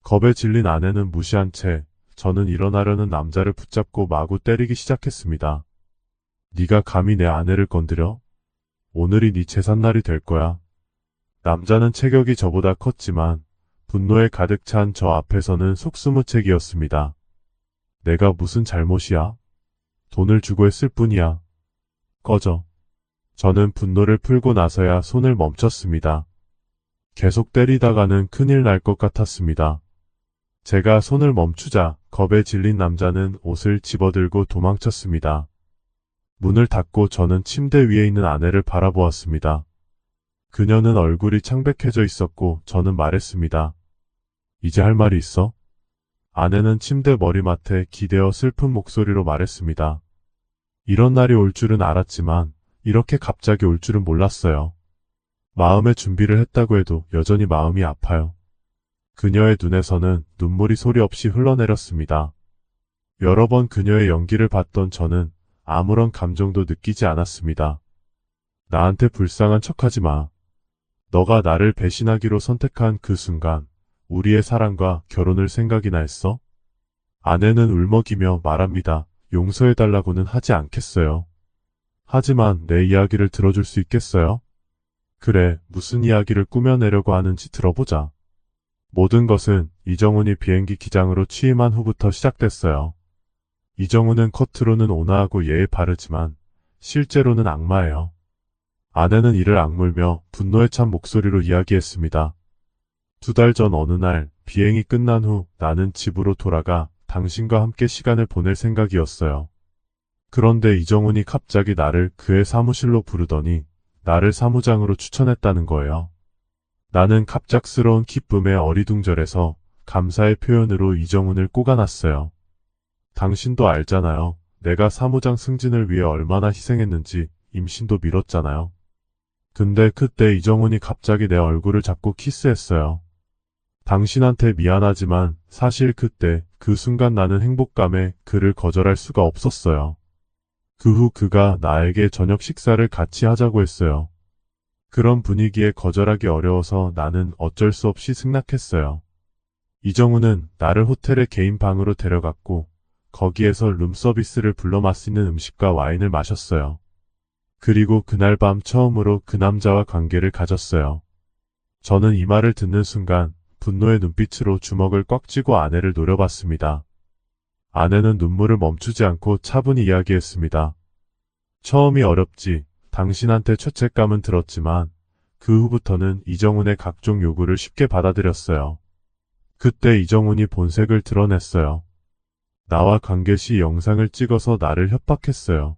겁에 질린 아내는 무시한 채 저는 일어나려는 남자를 붙잡고 마구 때리기 시작했습니다. 네가 감히 내 아내를 건드려? 오늘이 네 제삿날이 될 거야. 남자는 체격이 저보다 컸지만 분노에 가득 찬 저 앞에서는 속수무책이었습니다. 내가 무슨 잘못이야? 돈을 주고 했을 뿐이야. 꺼져. 저는 분노를 풀고 나서야 손을 멈췄습니다. 계속 때리다가는 큰일 날 것 같았습니다. 제가 손을 멈추자 겁에 질린 남자는 옷을 집어들고 도망쳤습니다. 문을 닫고 저는 침대 위에 있는 아내를 바라보았습니다. 그녀는 얼굴이 창백해져 있었고 저는 말했습니다. 이제 할 말이 있어? 아내는 침대 머리맡에 기대어 슬픈 목소리로 말했습니다. 이런 날이 올 줄은 알았지만 이렇게 갑자기 올 줄은 몰랐어요. 마음의 준비를 했다고 해도 여전히 마음이 아파요. 그녀의 눈에서는 눈물이 소리 없이 흘러내렸습니다. 여러 번 그녀의 연기를 봤던 저는 아무런 감정도 느끼지 않았습니다. 나한테 불쌍한 척하지 마. 너가 나를 배신하기로 선택한 그 순간 우리의 사랑과 결혼을 생각이나 했어? 아내는 울먹이며 말합니다. 용서해달라고는 하지 않겠어요. 하지만 내 이야기를 들어줄 수 있겠어요? 그래, 무슨 이야기를 꾸며내려고 하는지 들어보자. 모든 것은 이정훈이 비행기 기장으로 취임한 후부터 시작됐어요. 이정훈은 겉으로는 온화하고 예의 바르지만 실제로는 악마예요. 아내는 이를 악물며 분노에 찬 목소리로 이야기했습니다. 2달 전 어느 날 비행이 끝난 후 나는 집으로 돌아가 당신과 함께 시간을 보낼 생각이었어요. 그런데 이정훈이 갑자기 나를 그의 사무실로 부르더니 나를 사무장으로 추천했다는 거예요. 나는 갑작스러운 기쁨에 어리둥절해서 감사의 표현으로 이정훈을 꼬가놨어요. 당신도 알잖아요. 내가 사무장 승진을 위해 얼마나 희생했는지 임신도 미뤘잖아요. 근데 그때 이정훈이 갑자기 내 얼굴을 잡고 키스했어요. 당신한테 미안하지만 사실 그때 그 순간 나는 행복감에 그를 거절할 수가 없었어요. 그 후 그가 나에게 저녁 식사를 같이 하자고 했어요. 그런 분위기에 거절하기 어려워서 나는 어쩔 수 없이 승낙했어요. 이정훈은 나를 호텔의 개인 방으로 데려갔고 거기에서 룸서비스를 불러 마시는 음식과 와인을 마셨어요. 그리고 그날 밤 처음으로 그 남자와 관계를 가졌어요. 저는 이 말을 듣는 순간 분노의 눈빛으로 주먹을 꽉 쥐고 아내를 노려봤습니다. 아내는 눈물을 멈추지 않고 차분히 이야기했습니다. 처음이 어렵지. 당신한테 죄책감은 들었지만 그 후부터는 이정훈의 각종 요구를 쉽게 받아들였어요. 그때 이정훈이 본색을 드러냈어요. 나와 관계 시 영상을 찍어서 나를 협박했어요.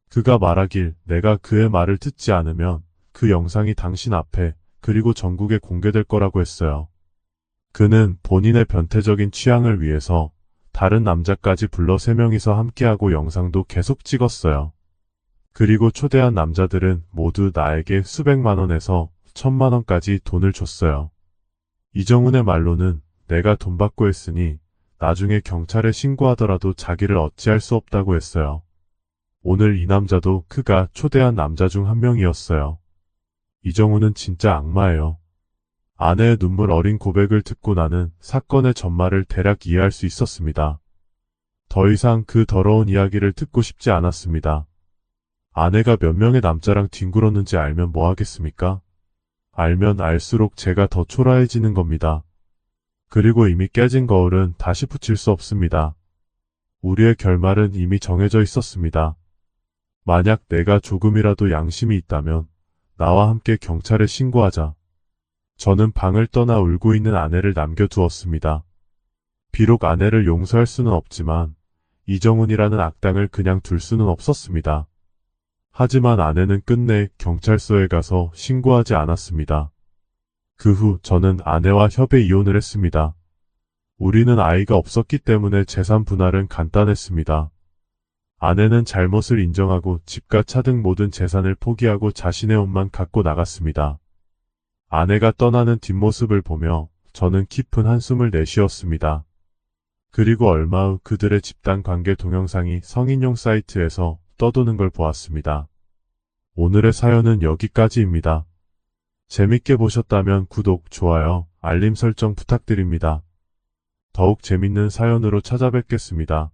그가 말하길 내가 그의 말을 듣지 않으면 그 영상이 당신 앞에 그리고 전국에 공개될 거라고 했어요. 그는 본인의 변태적인 취향을 위해서 다른 남자까지 불러 3명이서 함께하고 영상도 계속 찍었어요. 그리고 초대한 남자들은 모두 나에게 수백만 원에서 1,000만 원까지 돈을 줬어요. 이정훈의 말로는 내가 돈 받고 했으니 나중에 경찰에 신고하더라도 자기를 어찌할 수 없다고 했어요. 오늘 이 남자도 그가 초대한 남자 중 한 명이었어요. 이정훈은 진짜 악마예요. 아내의 눈물 어린 고백을 듣고 나는 사건의 전말을 대략 이해할 수 있었습니다. 더 이상 그 더러운 이야기를 듣고 싶지 않았습니다. 아내가 몇 명의 남자랑 뒹굴었는지 알면 뭐 하겠습니까? 알면 알수록 제가 더 초라해지는 겁니다. 그리고 이미 깨진 거울은 다시 붙일 수 없습니다. 우리의 결말은 이미 정해져 있었습니다. 만약 내가 조금이라도 양심이 있다면 나와 함께 경찰에 신고하자. 저는 방을 떠나 울고 있는 아내를 남겨두었습니다. 비록 아내를 용서할 수는 없지만 이정훈이라는 악당을 그냥 둘 수는 없었습니다. 하지만 아내는 끝내 경찰서에 가서 신고하지 않았습니다. 그 후 저는 아내와 협의 이혼을 했습니다. 우리는 아이가 없었기 때문에 재산 분할은 간단했습니다. 아내는 잘못을 인정하고 집과 차 등 모든 재산을 포기하고 자신의 옷만 갖고 나갔습니다. 아내가 떠나는 뒷모습을 보며 저는 깊은 한숨을 내쉬었습니다. 그리고 얼마 후 그들의 집단 관계 동영상이 성인용 사이트에서 떠도는 걸 보았습니다. 오늘의 사연은 여기까지입니다. 재밌게 보셨다면 구독, 좋아요, 알림 설정 부탁드립니다. 더욱 재밌는 사연으로 찾아뵙겠습니다.